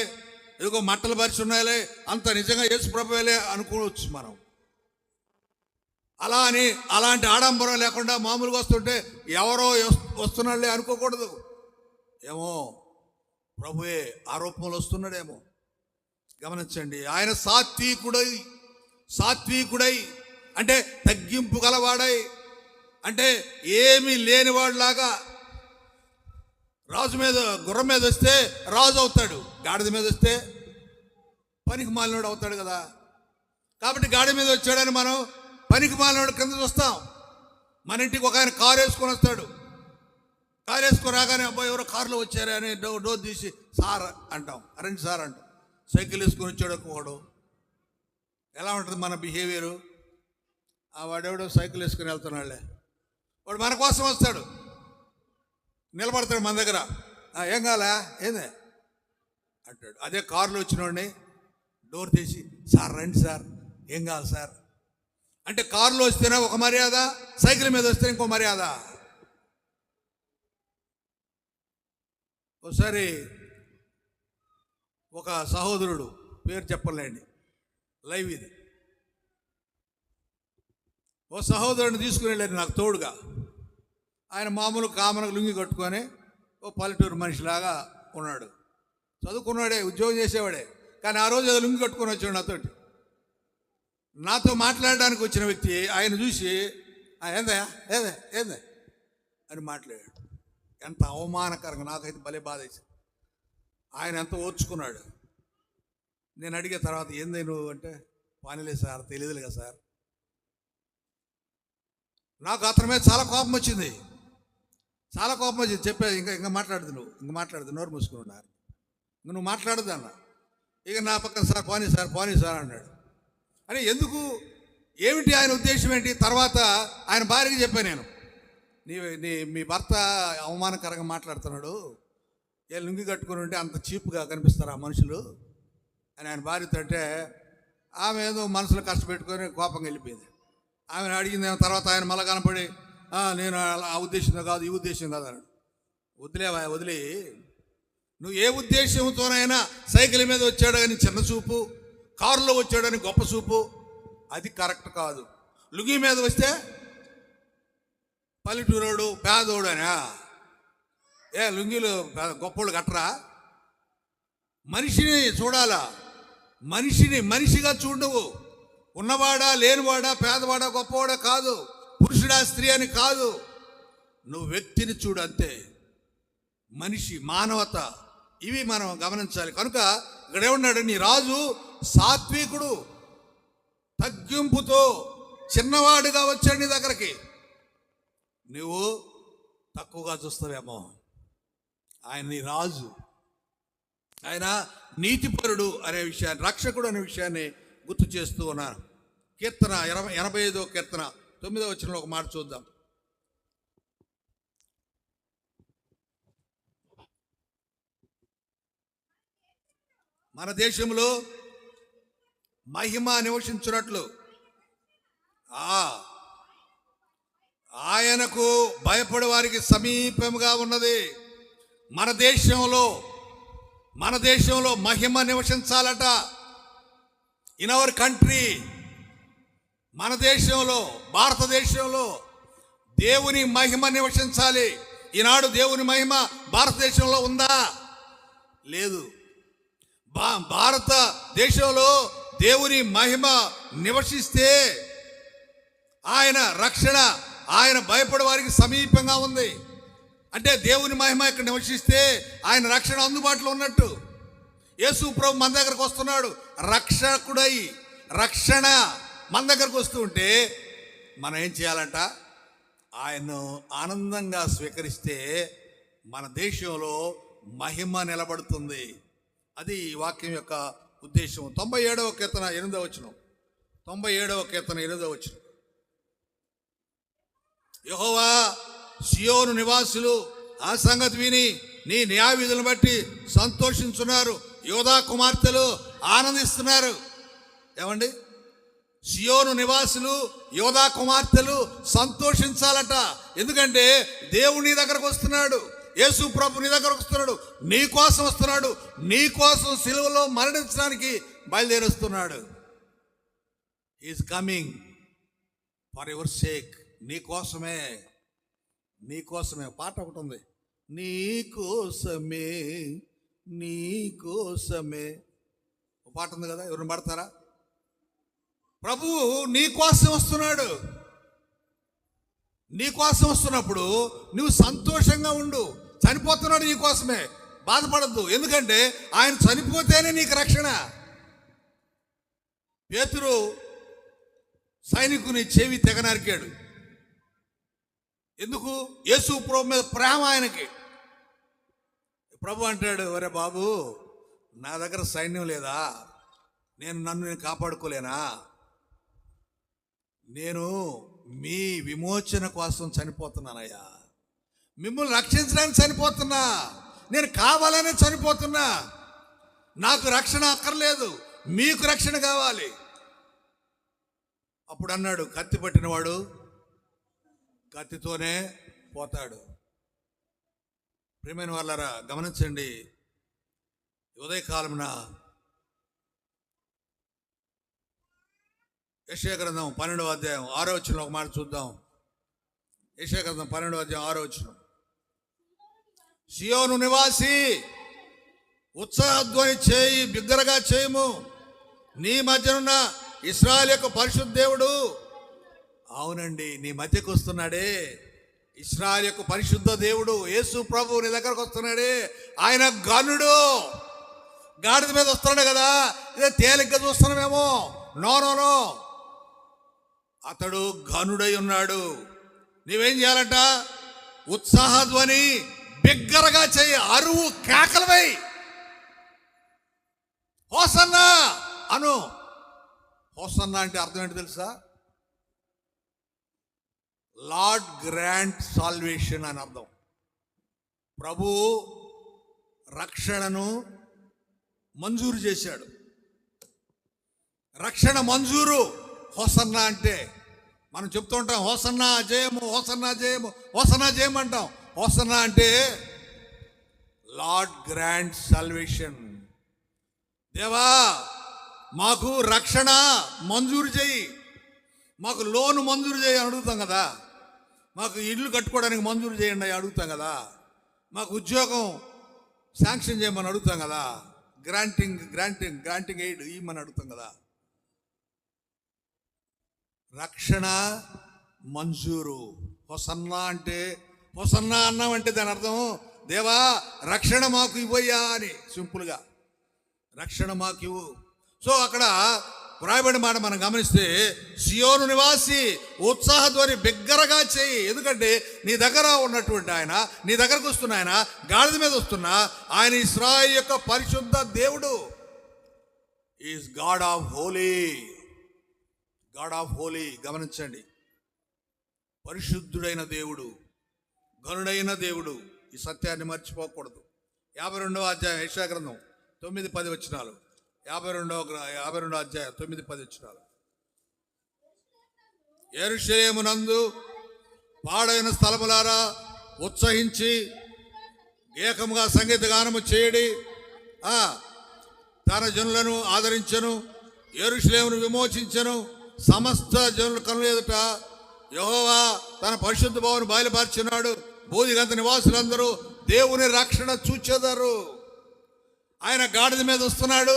ఏదో మట్టలు పరిచి ఉన్నాయిలే, అంత నిజంగా యేసు ప్రభువేలే అనుకోవచ్చు మనం. అలా అని అలాంటి ఆడంబరం లేకుండా మామూలుగా వస్తుంటే ఎవరో వస్తున్నాడులే అనుకోకూడదు. ఏమో ప్రభువే ఆ రూపంలో వస్తున్నాడేమో. గమనించండి, ఆయన సాత్వికుడై అంటే తగ్గింపు గలవాడై, అంటే ఏమీ లేనివాడులాగా. రాజు మీద గుర్రం మీద వస్తే రాజు అవుతాడు, గాడిద మీద వస్తే పనికి మాలినోడు అవుతాడు కదా. కాబట్టి గాడి మీద వచ్చాడని మనం పనికి మాలినోడు కింద చూస్తాం. మన ఇంటికి ఒక ఆయన కారు వేసుకొని వస్తాడు, కారు వేసుకొని రాగానే అబ్బాయి ఎవరో కారులో వచ్చారా అని డోర్ తీసి సార్ అంటాం, రండి సార్ అంటాం. సైకిల్ వేసుకొని వచ్చాడు ఒకడు, ఎలా ఉంటుంది మన బిహేవియరు? వాడెవడో సైకిల్ వేసుకొని వెళ్తున్నాడులే, వాడు మన కోసం వస్తాడు, నిలబడతాడు మన దగ్గర. ఏం కావాలా ఏందే అంటాడు. అదే కారులో వచ్చినోడిని డోర్ తీసి సార్ రండి సార్, ఏం కావాలి సార్ అంటే కారులో వస్తేనే ఒక మర్యాద, సైకిల్ మీద వస్తే ఇంకో మర్యాద. ఒకసారి ఒక సహోదరుడు, పేరు చెప్పలేండి, లైవ్ ఇది, ఓ సహోదరుడిని తీసుకుని వెళ్ళారు నాకు తోడుగా. ఆయన మామూలు కామనకు లుంగి కట్టుకొని ఓ పల్లెటూరు మనిషిలాగా ఉన్నాడు, చదువుకున్నాడే, ఉద్యోగం చేసేవాడే. కానీ ఆ రోజు ఏదో లుంగి కట్టుకొని వచ్చాడు నాతో మాట్లాడడానికి వచ్చిన వ్యక్తి ఆయన చూసి ఏందా ఏదే ఏందే అని మాట్లాడాడు. ఎంత అవమానకరంగా, నాకైతే భలే బాధ వేసింది. ఆయన ఎంత ఓర్చుకున్నాడు. నేను అడిగే తర్వాత ఏంది నువ్వు అంటే, పనిలే సార్, తెలియదులే కదా సార్. నాకు అతని మీద చాలా కోపం వచ్చింది, చాలా కోపం వచ్చింది. చెప్పేది ఇంకా మాట్లాడదు, నువ్వు మాట్లాడదు, నోరు మూసుకున్నాడు. నువ్వు మాట్లాడదు అన్న. ఇక నా పక్కన సార్ పోనీ సార్ అన్నాడు. అని ఎందుకు, ఏమిటి ఆయన ఉద్దేశం ఏంటి? తర్వాత ఆయన భార్యకి చెప్పాను నేను, మీ భర్త అవమానకరంగా మాట్లాడుతున్నాడు, ఏ లుంగి కట్టుకుని ఉంటే అంత చీప్గా కనిపిస్తారు ఆ మనుషులు అని ఆయన భార్యతో అంటే, ఆమె ఏదో మనసులో కష్టపెట్టుకొని కోపంగా వెళ్ళిపోయింది. ఆమెను అడిగింది తర్వాత ఆయన మళ్ళా కనపడి నేను ఆ ఉద్దేశంతో కాదు, ఈ ఉద్దేశం కాదు అన్నాడు. వదిలే, నువ్వు ఏ ఉద్దేశంతోనైనా సైకిల్ మీద వచ్చాడు కానీ చిన్న చూపు, కారులో వచ్చాడని గొప్ప చూపు, అది కరెక్ట్ కాదు. లుంగి మీద వస్తే పల్లెటూరోడు పేదోడు అనా? లుంగీలు గొప్పోళ్ళు కట్టరా? మనిషిని చూడాలా, మనిషిగా చూడవు. ఉన్నవాడా లేనివాడా, పేదవాడా గొప్పవాడా కాదు, పురుషుడా స్త్రీ అని కాదు, నువ్వు వ్యక్తిని చూడు అంతే. మనిషి, మానవత, ఇవి మనం గమనించాలి. కనుక ఇక్కడ ఏమన్నాడు, నీ రాజు సాత్వికుడు, తగ్గింపుతో చిన్నవాడుగా వచ్చాడు నీ దగ్గరికి. నువ్వు తక్కువగా చూస్తావేమో. ఆయన నీ రాజు, ఆయన నీతిపరుడు అనే విషయాన్ని, రక్షకుడు అనే విషయాన్ని గుర్తు చేస్తూ ఉన్నాను. కీర్తన 85వ కీర్తన 9వ వచనంలో ఒక మాట చూద్దాం. మన దేశంలో మహిమ నివసించున్నట్లు ఆయనకు భయపడే వారికి సమీపంగా ఉన్నది. మన దేశంలో మహిమ నివసించాలట. ఇన్ అవర్ కంట్రీ, మన దేశంలో, భారతదేశంలో దేవుని మహిమ నివసించాలి. ఈనాడు దేవుని మహిమ భారతదేశంలో ఉందా? లేదు. భారతదేశంలో దేవుని మహిమ నివసిస్తే ఆయన రక్షణ, ఆయన భయపడే వారికి సమీపంగా ఉంది. అంటే దేవుని మహిమ ఇక్కడ నివసిస్తే ఆయన రక్షణ అందుబాటులో ఉన్నట్టు. యేసు ప్రభు మన దగ్గరకు వస్తున్నాడు, రక్షకుడై, రక్షణ మన దగ్గరకు వస్తూ ఉంటే మనం ఏం చేయాలంట? ఆయన్ను ఆనందంగా స్వీకరిస్తే మన దేశంలో మహిమ నిలబడుతుంది. అది ఈ వాక్యం యొక్క ఉద్దేశం. 97వ కీర్తన 8వ వచనం, 97వ కీర్తన 8వ వచనం. యెహోవా, సియోను నివాసులు ఆ సంగతి విని నీ న్యాయ విధులను బట్టి సంతోషించున్నారు, యోధా కుమార్తెలు ఆనందిస్తున్నారు. ఏమండి? సియోను నివాసులు, యోధా కుమార్తెలు సంతోషించాలట. ఎందుకంటే దేవుడు నీ దగ్గరకు వస్తున్నాడు, యేసు ప్రభు నీ దగ్గరకు వస్తున్నాడు, నీ కోసం వస్తున్నాడు, నీ కోసం సిలువలో మరణించడానికి బయలుదేరుస్తున్నాడు. Is coming for your sake. నీ కోసమే పాట ఒకటి ఉంది, నీ కోసమే ఒక పాట ఉంది కదా, ఎవరిని పడతారా? ప్రభువు నీ కోసం వస్తున్నాడు. నీ కోసం వస్తున్నప్పుడు నువ్వు సంతోషంగా ఉండు. చనిపోతున్నాడు నీ కోసమే, బాధపడద్దు. ఎందుకంటే ఆయన చనిపోతేనే నీకు రక్షణ. పేతురు సైనికుని చెవి తెగ నరికాడు. ఎందుకు? యేసు ప్రభు మీద ప్రేమ ఆయనకి. ప్రభు అంటాడు, ఒరే బాబు, నా దగ్గర సైన్యం లేదా? నన్ను కాపాడుకోలేనా? నేను మీ విమోచన కోసం చనిపోతున్నానయ్యా, మిమ్మల్ని రక్షించడానికి చనిపోతున్నా, నేను కావాలనే చనిపోతున్నా. నాకు రక్షణ అక్కర్లేదు, మీకు రక్షణ కావాలి. అప్పుడు అన్నాడు, కత్తి పట్టినవాడు కత్తితోనే పోతాడు. ప్రియమైన వాళ్ళారా, గమనించండి. ఉదయకాలమున యెషయా గ్రంథం 12వ అధ్యాయం 6వ వచనంలో ఒక మాట చూద్దాం. యెషయా గ్రంథం 12వ అధ్యాయం 6వ వచనం. సియోను నివాసి, ఉత్సాహధ్వని చేయి, బిగ్గరగా చేయము, నీ మధ్యనున్న ఇశ్రాయేలు యొక్క పరిశుద్ధ దేవుడు. అవునండి, నీ మధ్యకు వస్తున్నాడే ఇశ్రాయేలు యొక్క పరిశుద్ధ దేవుడు, యేసు ప్రభు నీ దగ్గరకు వస్తున్నాడే. ఆయన గనుడు, గాడిద మీద వస్తున్నాడు కదా, ఇదే తేలిగ్గా చూస్తున్నామేమో. నో, అతడు ఘనుడై ఉన్నాడు. నీవేం చేయాలంట? ఉత్సాహధ్వని బిగ్గరగా చెయ్యి, అరువు కేకలవై, హోసన్నా అను. హోసన్నా అంటే అర్థం ఏంటి తెలుసా? లార్డ్ గ్రాంట్ సాల్వేషన్ అని అర్థం. ప్రభు రక్షణను మంజూరు చేశాడు. రక్షణ మంజూరు హోసన్నా అంటే. మనం చెప్తూ ఉంటాం, హోసన్నా జయము, హోసన్నా జయము, హోసన్నా జయము అంటాం. హోసన్నా అంటే లార్డ్ గ్రాంట్ సాల్వేషన్. దేవా, మాకు రక్షణ మంజూరు చేయి, మాకు లోను మంజూరు చేయి అని అడుగుతాం కదా. మాకు ఇల్లు కట్టుకోవడానికి మంజూరు చేయండి అడుగుతాం కదా. మాకు ఉద్యోగం శాంక్షన్ చేయమని అడుగుతాం కదా. గ్రాంటింగ్ ఎయిడ్ ఇవ్వమని అడుగుతాం కదా. రక్షణ మంజూరు. హోసన్నా అంటే, హోసన్నా అన్నామంటే దాని అర్థం, దేవా రక్షణ మాకు ఇవ్వయ్యా అని. సింపుల్గా రక్షణ మాకు ఇవ్వు. సో అక్కడ వ్రాయబడిన మాట మనం గమనిస్తే, సియోను నివాసి, ఉత్సాహధ్వని బిగ్గరగా చేయి. ఎందుకంటే నీ దగ్గర ఉన్నటువంటి ఆయన, నీ దగ్గరకు వస్తున్న ఆయన, గాడిద మీద వస్తున్నా ఆయన ఇశ్రాయేలు యొక్క పరిశుద్ధ దేవుడు. Is God of holy, God of holy. గమనించండి, పరిశుద్ధుడైన దేవుడు, గనుడైన దేవుడు. ఈ సత్యాన్ని మర్చిపోకూడదు. 52వ అధ్యాయం యెషయా గ్రంథం 9-10 వచనాలు. 52వ అధ్యాయం 9-10 వచనాలు. యెరూషలేమునందు పాడైన స్థలములారా, ఉత్సహించి ఏకముగా సంగీత గానము చేయడి. తన జనులను ఆదరించెను, యెరూషలేమును విమోచించెను. సమస్త జనుల కనుల ఎదుట యెహోవా తన పరిశుద్ధ భవనం బయలుపరిచినాడు. భూదిగంత నివాసులందరూ దేవుని రక్షణ చూచెదరు. ఆయన గాడిద మీద వస్తున్నాడు.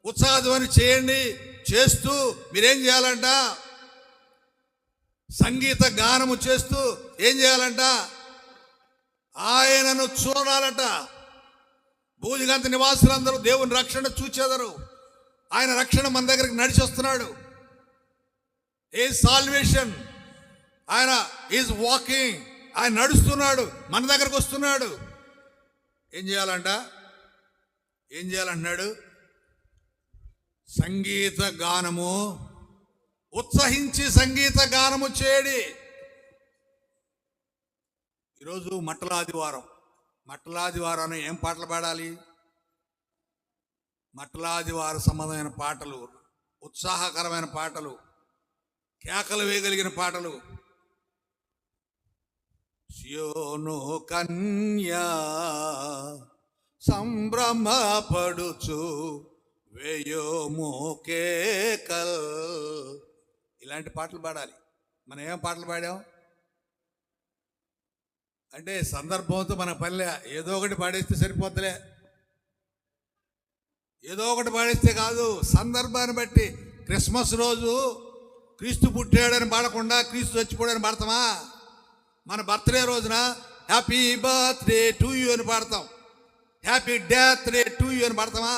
ఉత్సాహధ్వని చేయండి. చేస్తూ మీరేం చేయాలంట? సంగీత గానము చేస్తూ ఏం చేయాలంట? ఆయనను చూడాలట. భూదిగంత నివాసులందరూ దేవుని రక్షణ చూచెదరు. ఆయన రక్షణ మన దగ్గరికి నడిచి వస్తున్నాడు. ఏ సాల్వేషన్, ఆయన ఈజ్ వాకింగ్, ఆయన నడుస్తున్నాడు, మన దగ్గరకు వస్తున్నాడు. ఏం చేయాలంట? ఏం చేయాలంటున్నాడు? సంగీత గానము, ఉత్సహించి సంగీత గానము చేయడి. ఈరోజు మట్టలాదివారం. మట్టలాదివారం ఏం పాటలు పాడాలి? మట్టలాదివార సంబంధమైన పాటలు, ఉత్సాహకరమైన పాటలు, కేకలు వేయగలిగిన పాటలు. సియోను కన్యా సంభ్రమపడుచు వేయోము కేకల్, ఇలాంటి పాటలు పాడాలి. మనం ఏం పాటలు పాడాం అంటే సందర్భంతో మన పనిలే, ఏదో ఒకటి పాడేస్తే సరిపోతులే. ఏదో ఒకటి పాడేస్తే కాదు, సందర్భాన్ని బట్టి. క్రిస్మస్ రోజు క్రీస్తు పుట్టాడని పాడకుండా క్రీస్తు చచ్చిపోయాడని పాడతామా? మన బర్త్డే రోజున హ్యాపీ బర్త్డే టు యూ అని పాడతాం, happy death day to you అని పాడతామా?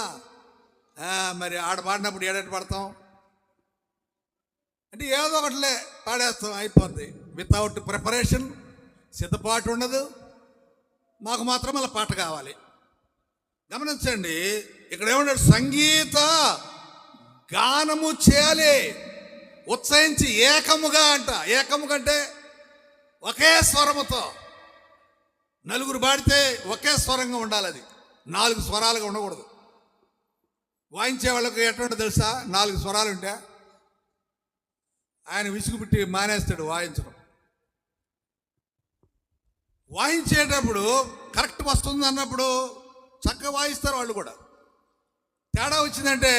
మరి ఆడ పాడినప్పుడు ఏడాటి పాడతాం అంటే ఏదో ఒకటిలే పాడేస్తాం, అయిపోద్ది. వితౌట్ ప్రిపరేషన్, సిద్ధపాటు ఉండదు. మాకు మాత్రం అలా పాట కావాలి. గమనించండి, ఇక్కడ ఏమన్నాడు? సంగీత గానము చేయాలి, ఉత్సహించి ఏకముగా అంట. ఏకముగా అంటే ఒకే స్వరముతో. నలుగురు పాడితే ఒకే స్వరంగా ఉండాలి, అది 4 స్వరాలుగా ఉండకూడదు. వాయించే వాళ్ళకు ఎటువంటి తెలుసా? 4 స్వరాలు ఉంటే ఆయన విసుగుపెట్టి మానేస్తాడు వాయించడం. వాయించేటప్పుడు కరెక్ట్ వస్తుంది అన్నప్పుడు చక్కగా వాయిస్తారు వాళ్ళు కూడా. తేడా వచ్చిందంటే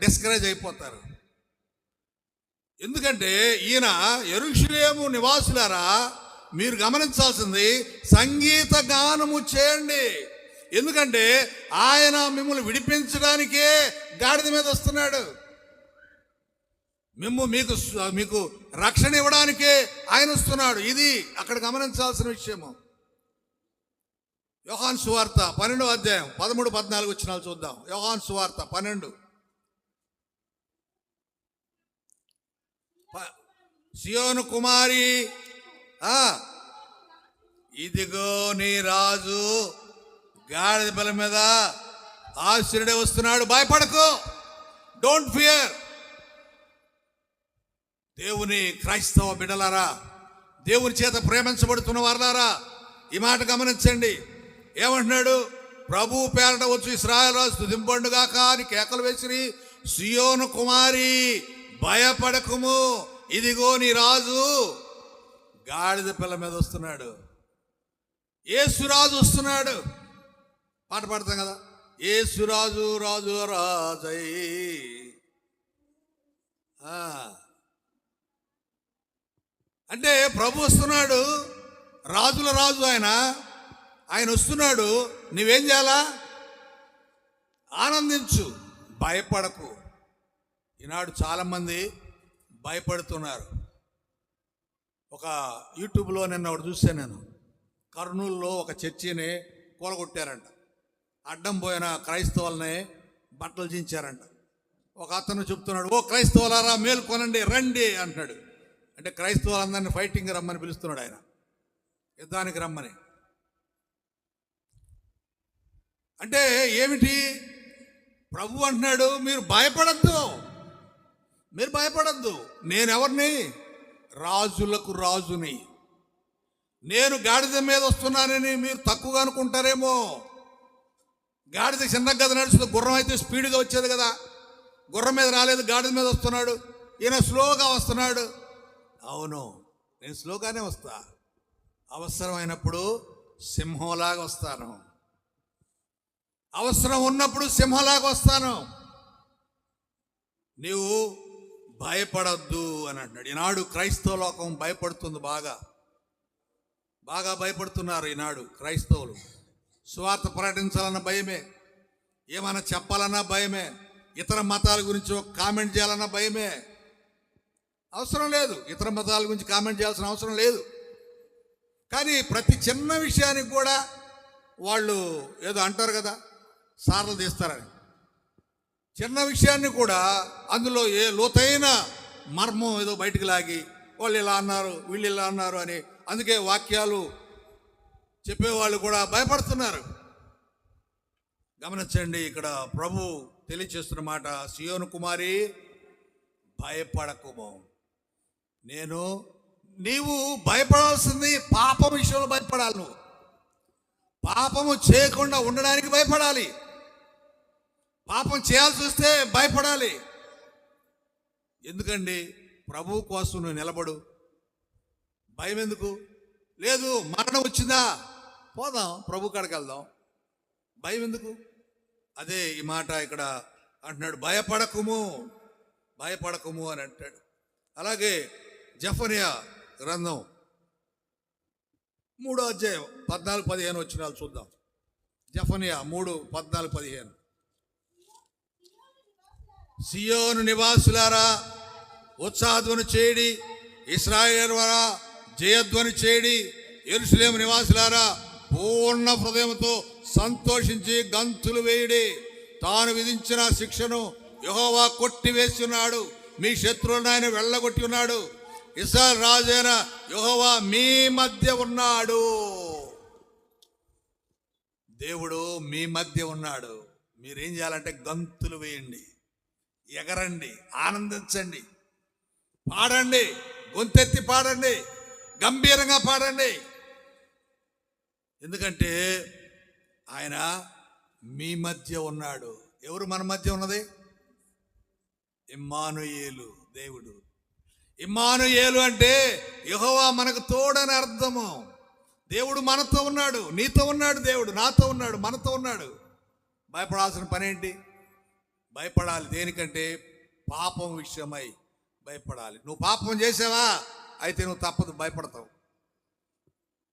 డిస్కరేజ్ అయిపోతారు. ఎందుకంటే ఈయన యెరూషలేము నివాసులారా, మీరు గమనించాల్సింది సంగీత గానము చేయండి. ఎందుకంటే ఆయన మిమ్మల్ని విడిపించడానికే గాడిద మీద వస్తున్నాడు. మీకు రక్షణ ఇవ్వడానికే ఆయన వస్తున్నాడు. ఇది అక్కడ గమనించాల్సిన విషయము. యోహాను సువార్త 12వ అధ్యాయం 13-14 వచనాలు చూద్దాం. యోహాను సువార్త 12. సియోను కుమారి, ఇదిగో నీ రాజు గాడిద పిల్ల మీద ఆశ్చర్యుడే వస్తున్నాడు, భయపడకు, డోంట్ ఫియర్. దేవుని క్రైస్తవ బిడ్డలారా, దేవుని చేత ప్రేమించబడుతున్న వారులారా, ఈ మాట గమనించండి. ఏమంటున్నాడు? ప్రభు పేరట వచ్చి ఇశ్రాయేలు రాజు స్తుతింపండు గాక అని కేకలు వేసిరి. సియోను కుమారి భయపడకుము, ఇదిగో నీ రాజు గాడిద పిల్ల మీద వస్తున్నాడు. యేసురాజు వస్తున్నాడు. పాట పాడతాం కదా, యేసురాజు రాజు రాజై. అంటే ప్రభు వస్తున్నాడు, రాజుల రాజు ఆయన వస్తున్నాడు. నువ్వేం చేయాలా? ఆనందించు, భయపడకు. ఈనాడు చాలామంది భయపడుతున్నారు. ఒక యూట్యూబ్లో నిన్న ఒకటి చూస్తే, నేను కర్నూలులో ఒక చర్చిని కూలగొట్టారంట. అడ్డం పోయిన క్రైస్తవుల్ని బట్టలు చించారంట. ఒక అతను చెప్తున్నాడు, ఓ క్రైస్తవులారా మేల్కొనండి రండి అంటున్నాడు. అంటే క్రైస్తవులందరినీ ఫైటింగ్ రమ్మని పిలుస్తున్నాడు ఆయన, యుద్ధానికి రమ్మని. అంటే ఏమిటి? ప్రభు అంటున్నాడు, మీరు భయపడద్దు, మీరు భయపడద్దు. నేనెవరిని? రాజులకు రాజుని. నేను గాడిద మీద వస్తున్నానని మీరు తక్కువగా అనుకుంటారేమో. గాడిద చిన్న గద నడుస్తుంది, గుర్రం అయితే స్పీడ్గా వచ్చేది కదా. గుర్రం మీద రాలేదు, గాడిద మీద వస్తున్నాడు. ఈయన స్లోగా వస్తున్నాడు. అవును, నేను స్లోగానే వస్తా. అవసరమైనప్పుడు సింహంలాగా వస్తాను, అవసరం ఉన్నప్పుడు సింహంలాగా వస్తాను. నీవు భయపడద్దు అని అంటున్నాడు. ఈనాడు క్రైస్తవ లోకం భయపడుతుంది, బాగా బాగా భయపడుతున్నారు ఈనాడు క్రైస్తవులు. సువార్త ప్రకటించాలన్న భయమే, ఏమైనా చెప్పాలన్నా భయమే, ఇతర మతాల గురించి ఒక కామెంట్ చేయాలన్నా భయమే. అవసరం లేదు, ఇతర మతాల గురించి కామెంట్ చేయాల్సిన అవసరం లేదు. కానీ ప్రతి చిన్న విషయానికి కూడా వాళ్ళు ఏదో అంటారు కదా, సార్లు తీస్తారని. చిన్న విషయాన్ని కూడా అందులో ఏ లోతైన మర్మం ఏదో బయటికి లాగి వాళ్ళు ఇలా అన్నారు, వీళ్ళు ఇలా అన్నారు అని, అందుకే వాక్యాలు చెప్పేవాళ్ళు కూడా భయపడుతున్నారు. గమనించండి, ఇక్కడ ప్రభు తెలియచేస్తున్న మాట, సియోను కుమారి భయపడకుము. నీవు భయపడాల్సింది పాపం విషయంలో భయపడాలి. నువ్వు పాపము చేయకుండా ఉండడానికి భయపడాలి. పాపం చేయాల్సి వస్తే భయపడాలి. ఎందుకండి? ప్రభు కోసం నువ్వు నిలబడు. భయం ఎందుకు? లేదు, మరణం వచ్చిందా, పోదాం, ప్రభు కాడికి వెళ్దాం, భయం ఎందుకు? అదే ఈ మాట ఇక్కడ అంటున్నాడు, భయపడకుము, భయపడకుము అని అంటాడు. అలాగే జెఫన్యా గ్రంథం 3వ అధ్యాయం 14-15 వచనాలు చూద్దాం. జెఫన్యా 3:14-15. సియోను నివాసులారా ఉత్సాహధ్వని చేయడి, ఇశ్రాయేలు వారా జయధ్వని చేయడి, యెరూషలేము నివాసులారా పూర్ణ హృదయంతో సంతోషించి గంతులు వేయడి. తాను విధించిన శిక్షను యెహోవా కొట్టివేసి ఉన్నాడు, మీ శత్రువులను ఆయన వెళ్ళగొట్టి ఉన్నాడు. ఇశ్రాయేలు రాజు అయిన యెహోవా మీ మధ్య ఉన్నాడు. దేవుడు మీ మధ్య ఉన్నాడు. మీరేం చేయాలంటే గంతులు వేయండి, ఎగరండి, ఆనందించండి, పాడండి, గొంతెత్తి పాడండి, గంభీరంగా పాడండి. ఎందుకంటే ఆయన మీ మధ్య ఉన్నాడు. ఎవరు మన మధ్య ఉన్నది? ఇమ్మానుయేలు, దేవుడు. ఇమ్మానుయేలు అంటే యెహోవా మనకు తోడని అర్థము. దేవుడు మనతో ఉన్నాడు, నీతో ఉన్నాడు, దేవుడు నాతో ఉన్నాడు, మనతో ఉన్నాడు. భయపడాల్సిన పని ఏంటి? భయపడాలి. దేనికంటే పాపం విషయమై భయపడాలి. నువ్వు పాపం చేసావా? అయితే నువ్వు తప్పదు, భయపడతావు.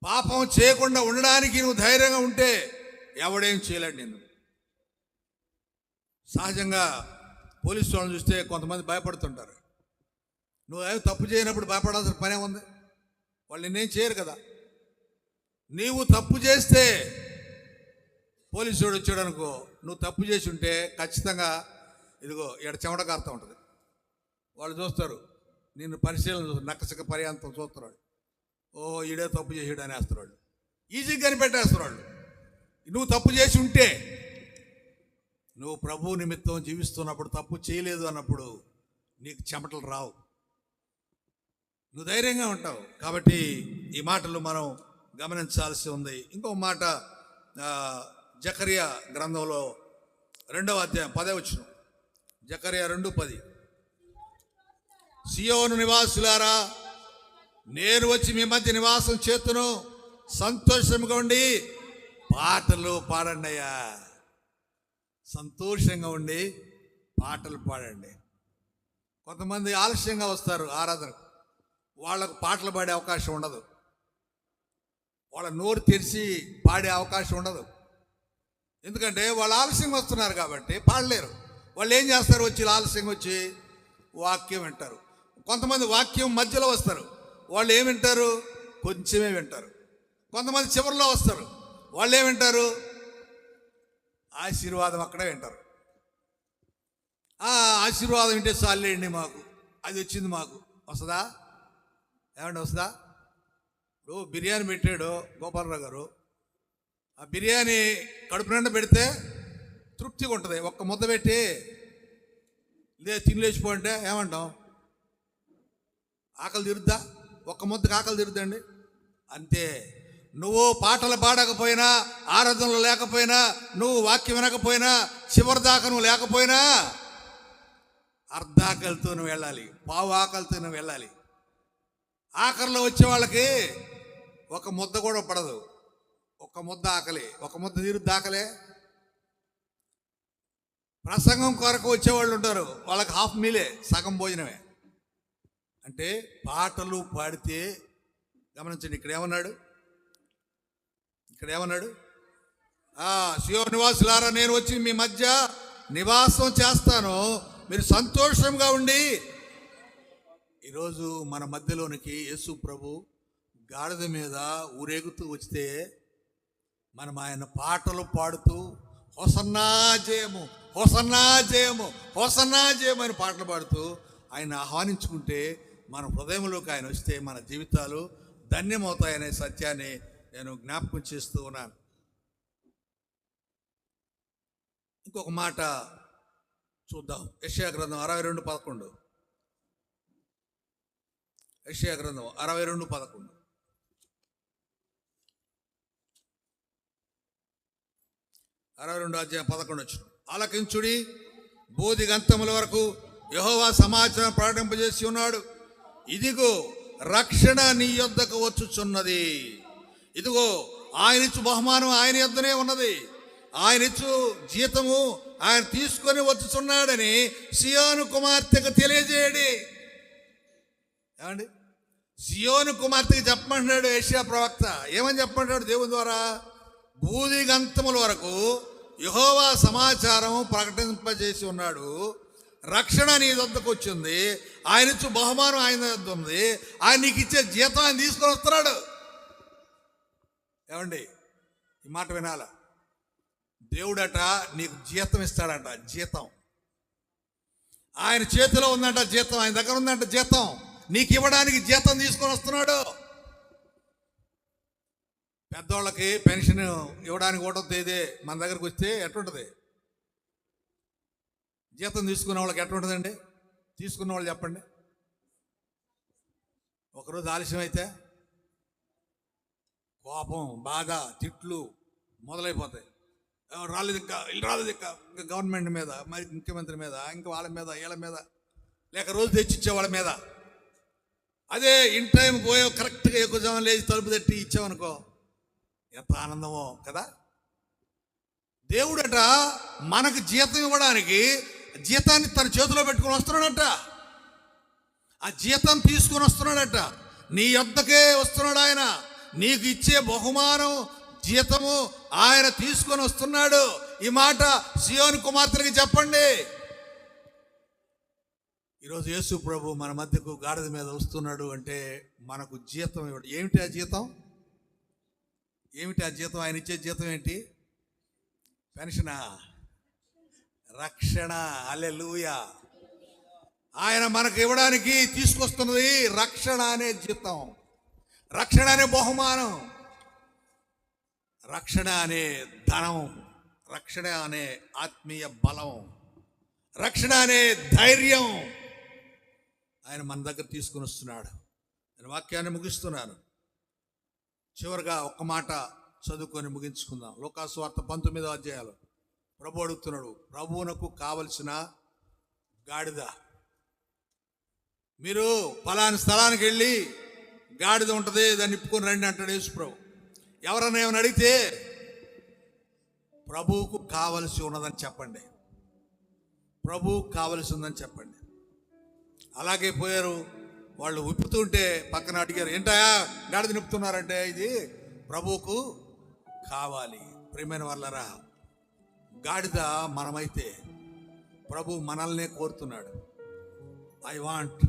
పాపం చేయకుండా ఉండడానికి నువ్వు ధైర్యంగా ఉంటే ఎవడేం చేయలేడు నిన్ను. సహజంగా పోలీసు వాళ్ళని చూస్తే కొంతమంది భయపడుతుంటారు. నువ్వు తప్పు చేయనప్పుడు భయపడాల్సిన పనే ఉంది? వాళ్ళు నిన్నేం చేయరు కదా. నీవు తప్పు చేస్తే పోలీసు వాడు వచ్చాడు అనుకో, నువ్వు తప్పు చేసి ఉంటే ఖచ్చితంగా ఇదిగో ఇక్కడ చెమట కారుతూ ఉంటుంది. వాళ్ళు చూస్తారు, నిన్ను పరిశీలన చూస్తారు, నక్కసక పర్యాంతం చూస్తున్నాడు. ఓ ఈడే తప్పు చేసాడు అని వేస్తారు వాళ్ళు, ఈజీగా కనిపెట్టేస్తారు వాళ్ళు. నువ్వు తప్పు చేసి ఉంటే, నువ్వు ప్రభు నిమిత్తం జీవిస్తున్నప్పుడు తప్పు చేయలేదు అన్నప్పుడు నీకు చెమటలు రావు, నువ్వు ధైర్యంగా ఉంటావు. కాబట్టి ఈ మాటలు మనం గమనించాల్సి ఉంది. ఇంకో మాట జకరియా గ్రంథంలో 2వ అధ్యాయం 10వ వచనం. జకరియా 2:10. సియోను నివాసులారా, నేను వచ్చి మీ మధ్య నివాసం చేతును, సంతోషంగా ఉండి పాటలు పాడండి అయ్యా. సంతోషంగా ఉండి పాటలు పాడండి. కొంతమంది ఆలస్యంగా వస్తారు ఆరాధనకు, వాళ్ళకు పాటలు పాడే అవకాశం ఉండదు, వాళ్ళ నోరు తెరిచి పాడే అవకాశం ఉండదు. ఎందుకంటే వాళ్ళు ఆలస్యంగా వస్తున్నారు కాబట్టి పాడలేరు. వాళ్ళు ఏం చేస్తారు? వచ్చి ఆలస్యంగా వచ్చి వాక్యం వింటారు. కొంతమంది వాక్యం మధ్యలో వస్తారు, వాళ్ళు ఏం వింటారు? కొంచెమే వింటారు. కొంతమంది చివరిలో వస్తారు, వాళ్ళు ఏం వింటారు? ఆశీర్వాదం అక్కడే వింటారు. ఆశీర్వాదం వింటే చాలండి, మాకు అది వచ్చింది, మాకు వస్తుందా? ఏమండి వస్తుందా? ఇప్పుడు బిర్యానీ పెట్టాడు గోపాలరావు గారు, ఆ బిర్యానీ కడుపు నిండా పెడితే తృప్తిగా ఉంటుంది. ఒక్క ముద్ద పెట్టి ఇదే తినలేచిపోంటే ఏమంటాం? ఆకలి తీరుద్దా? ఒక్క ముద్దకి ఆకలి తీరుద్దండి. అంతే. నువ్వు పాటలు పాడకపోయినా, ఆరాధనలు లేకపోయినా, నువ్వు వాక్యం వినకపోయినా, చివరి దాకా నువ్వు లేకపోయినా అర్ధాకలితో నువ్వు వెళ్ళాలి, పావు ఆకలితో నువ్వు వెళ్ళాలి. ఆఖరిలో వచ్చే వాళ్ళకి ఒక ముద్ద కూడా పడదు, ఒక ముద్ద ఆకలి, ఒక ముద్ద తీరుద్ది ఆకలే. ప్రసంగం కొరకు వచ్చేవాళ్ళు ఉంటారు, వాళ్ళకి హాఫ్ మీలే, సగం భోజనమే. అంటే పాటలు పాడితే గమనించండి, ఇక్కడ ఏమన్నాడు? సియోను నివాసులారా, నేను వచ్చి మీ మధ్య నివాసం చేస్తాను, మీరు సంతోషంగా ఉండి. ఈరోజు మన మధ్యలోనికి యేసు ప్రభు గాడిద మీద ఊరేగుతూ వస్తే మనం ఆయన పాటలు పాడుతూ హోసన్నా జయము, హోసన్నా జయము, హోసన్నా జయము అని పాటలు పాడుతూ ఆయన ఆహ్వానించుకుంటే, మన హృదయంలోకి ఆయన వస్తే మన జీవితాలు ధన్యమవుతాయనే సత్యాన్ని నేను జ్ఞాపకం చేస్తూ ఉన్నాను. ఇంకొక మాట చూద్దాం. యెషయా గ్రంథం 62:11. యెషయా గ్రంథం 62:11. 62వ అధ్యాయం 11 వచనం. ఆలకించుడి, బోధి గంతముల వరకు యెహోవా సమాచారం ప్రకటింపజేసి ఉన్నాడు. ఇదిగో రక్షణ నీ యొద్దకు వచ్చుచున్నది. ఇదిగో ఆయనిచ్చు బహుమానం ఆయన యొద్దనే ఉన్నది, ఆయనిచ్చు జీతము ఆయన తీసుకొని వచ్చుచున్నాడని సియోను కుమార్తెకు తెలియజేయడి. ఏమండి? సియోను కుమార్తెకి చెప్పమంటున్నాడు యెషయా ప్రవక్త. ఏమని చెప్పమంటాడు దేవుని ద్వారా? భూదిగంతముల వరకు యెహోవా సమాచారం ప్రకటింపజేసి ఉన్నాడు, రక్షణ నీ వద్దకు వచ్చింది, ఆయన ఇచ్చే బహుమానం ఆయన వద్ద ఉంది, ఆయన నీకు ఇచ్చే జీతం ఆయన తీసుకొని వస్తున్నాడు. ఏమండి? ఈ మాట వినాలా? దేవుడట నీకు జీతం ఇస్తాడట. జీతం ఆయన చేతిలో ఉందంట, జీతం ఆయన దగ్గర ఉందంట. జీతం నీకు ఇవ్వడానికి జీతం తీసుకొని వస్తున్నాడు. పెద్దోళ్ళకి పెన్షన్ ఇవ్వడానికి ఒకటో తేదీ మన దగ్గరకు వస్తే ఎట్లుంటుంది? జీతం తీసుకునే వాళ్ళకి ఎట్లుంటుందండి? తీసుకున్న వాళ్ళు చెప్పండి. ఒకరోజు ఆలస్యం అయితే కోపం, బాధ, తిట్లు మొదలైపోతాయి. రాలేదు ఇంకా, రాలేదు ఇంకా గవర్నమెంట్ మీద, మరి ముఖ్యమంత్రి మీద, ఇంకా వాళ్ళ మీద, వీళ్ళ మీద, లేక రోజు తెచ్చిచ్చే వాళ్ళ మీద. అదే ఇన్ టైం పోయే కరెక్ట్గా ఎక్కువ జనం లేచి తలుపు తట్టి ఇచ్చామనుకో, ఎంత ఆనందమో కదా. దేవుడట మనకు జీతం ఇవ్వడానికి జీతాన్ని తన చేతిలో పెట్టుకుని వస్తున్నాడట. ఆ జీతం తీసుకుని వస్తున్నాడట. నీ యొద్దకే వస్తున్నాడు ఆయన. నీకు ఇచ్చే బహుమానం, జీతము ఆయన తీసుకొని వస్తున్నాడు. ఈ మాట సియోను కుమార్తెలకి చెప్పండి. ఈరోజు యేసు ప్రభు మన మధ్యకు గాడిద మీద వస్తున్నాడు అంటే మనకు జీతం ఇవ్వడు. ఏమిటి ఆ జీతం? ఏమిటి ఆ జీతం? ఆయన ఇచ్చే జీతం ఏంటి? పెన్షనా? రక్షణ. హల్లెలూయా. ఆయన మనకు ఇవ్వడానికి తీసుకొస్తున్నది రక్షణ అనే జీతం, రక్షణ అనే బహుమానం, రక్షణ అనే ధనం, రక్షణ అనే ఆత్మీయ బలం, రక్షణ అనే ధైర్యం ఆయన మన దగ్గర తీసుకుని వస్తున్నాడు. నేను వాక్యాన్ని ముగిస్తున్నాను. చివరిగా ఒక్క మాట చదువుకొని ముగించుకుందాం. లూకాసు వార్త 19వ అధ్యాయంలో ప్రభు అడుగుతున్నాడు, ప్రభువునకు కావలసిన గాడిద. మీరు పలాని స్థలానికి వెళ్ళి గాడిద ఉంటుంది, దాన్ని నిప్పుకొని రండి అంటాడు యేసు ప్రభు. ఎవరన్నా ఏమైనా అడిగితే ప్రభువుకు కావలసి ఉన్నదని చెప్పండి, ప్రభువుకు కావలసి ఉందని చెప్పండి. అలాగే పోయారు. వాళ్ళు విప్పుతుంటే పక్కన అడిగారు, ఏంటయా గాడిద నిప్పుతున్నారంటే, ఇది ప్రభువుకు కావాలి. ప్రియమైన వాళ్ళరా, గాడిద మనమైతే ప్రభు మనల్నే కోరుతున్నాడు. I want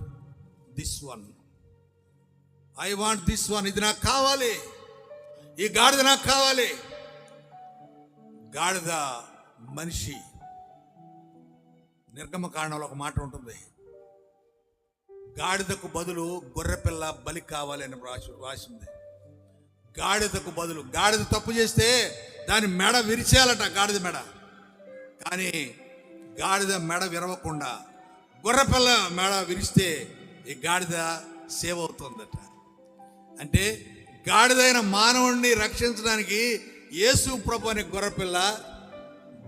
this one, I want this one. ఇది నాకు కావాలి, ఈ గాడిద నాకు కావాలి. గాడిద మనిషి. నిర్గమకాండంలో ఒక మాట ఉంటుంది, గాడిదకు బదులు గొర్రెపిల్ల బలి కావాలి అని రాసింది. గాడిదకు బదులు, గాడిద తప్పు చేస్తే దాని మెడ విరిచేయాలట, గాడిద మెడ. కానీ గాడిద మెడ విరవకుండా గొర్రెపిల్ల మెడ విరిస్తే ఈ గాడిద సేవ్ అవుతుందట. అంటే గాడిదైన మానవుడిని రక్షించడానికి యేసు ప్రభు అనే గొర్రెపిల్ల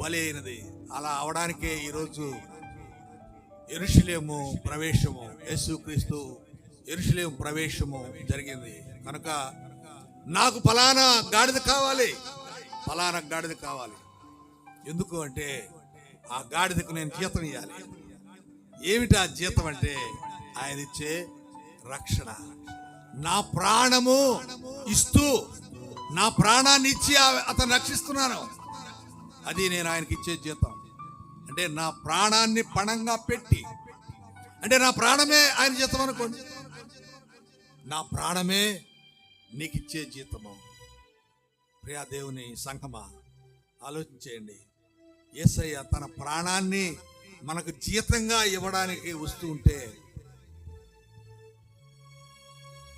బలి అయినది. అలా అవడానికే ఈరోజు యెరూషలేము ప్రవేశము, యేసుక్రీస్తు యెరూషలేము ప్రవేశము జరిగింది. కనుక నాకు ఫలానా గాడిద కావాలి, ఫలానా గాడిద కావాలి. ఎందుకు అంటే ఆ గాడిదకు నేను జీతం ఇవ్వాలి. ఏమిటి ఆ జీతం అంటే ఆయన ఇచ్చే రక్షణ. నా ప్రాణము ఇస్తూ, నా ప్రాణాన్ని ఇచ్చి అతను రక్షిస్తున్నాను. అది నేను ఆయనకి ఇచ్చే జీతం. అంటే నా ప్రాణాన్ని పణంగా పెట్టి, అంటే నా ప్రాణమే ఆయన జీతం అనుకోండి. నా ప్రాణమే నీకు ఇచ్చే జీతము. ప్రియా దేవుని సంఘమా, ఆలోచించేయండి. యేసయ్య తన ప్రాణాన్ని మనకు జీతంగా ఇవ్వడానికి వస్తూ ఉంటే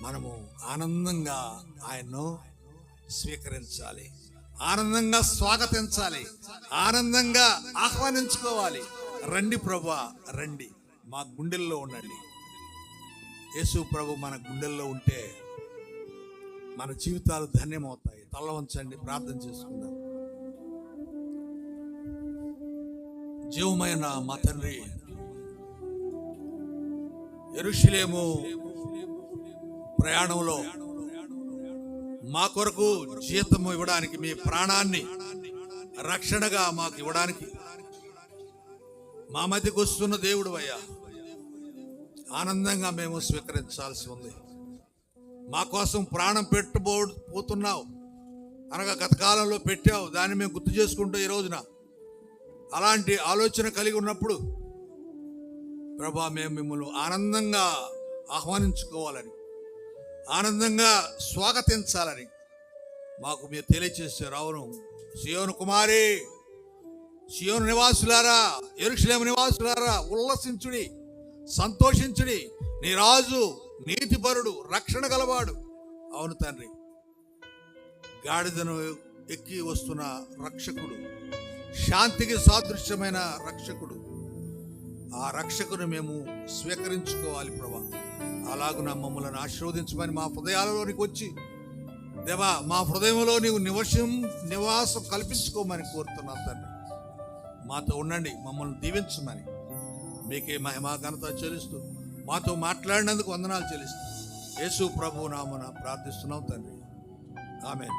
మనము ఆనందంగా ఆయన్ను స్వీకరించాలి, ఆనందంగా స్వాగతించాలి, ఆనందంగా ఆహ్వానించుకోవాలి. రండి ప్రభువా రండి, మా గుండెల్లో ఉండండి. యేసు ప్రభు మన గుండెల్లో ఉంటే మన జీవితాలు ధన్యమవుతాయి. తల వంచండి, ప్రార్థన చేసుకుందాం. జీవమైన మా తండ్రి, యెరూషలేము ప్రయాణంలో మా కొరకు జీతము ఇవ్వడానికి, మీ ప్రాణాన్ని రక్షణగా మాకు ఇవ్వడానికి మా మధ్యకు వస్తున్న దేవుడు అయ్యా, ఆనందంగా మేము స్వీకరించాల్సి ఉంది. మా కోసం ప్రాణం పోతున్నావు అనగా గత కాలంలో పెట్టావు, దాన్ని మేము గుర్తు చేసుకుంటూ ఈ రోజున అలాంటి ఆలోచన కలిగి ఉన్నప్పుడు ప్రభా, మేము మిమ్మల్ని ఆనందంగా ఆహ్వానించుకోవాలని, ఆనందంగా స్వాగతించాలని మాకు మీరు తెలియచేశారు. అవును, సియోను కుమారి, సియోను నివాసులారా, యెరూషలేము నివాసులారా, ఉల్లసించుడి, సంతోషించుడి, నీ రాజు నీతిపరుడు, రక్షణ గలవాడు. అవును తండ్రి, గాడిదను ఎక్కి వస్తున్న రక్షకుడు, శాంతికి సాదృశ్యమైన రక్షకుడు, ఆ రక్షకుని మేము స్వీకరించుకోవాలి ప్రభా. అలాగున మమ్మల్ని ఆశీర్వదించమని మా హృదయాలలోనికి వచ్చి దేవా, మా హృదయంలో నీవు నివాసం కల్పించుకోమని కోరుతున్నాను తండ్రి. మాతో ఉండండి, మమ్మల్ని దీవించమని మీకే మా ఘనత చెల్లిస్తూ మాతో మాట్లాడినందుకు వందనాలు చెల్లిస్తూ యేసు ప్రభు నామమున ప్రార్థిస్తున్నాం తండ్రి. ఆమేన్.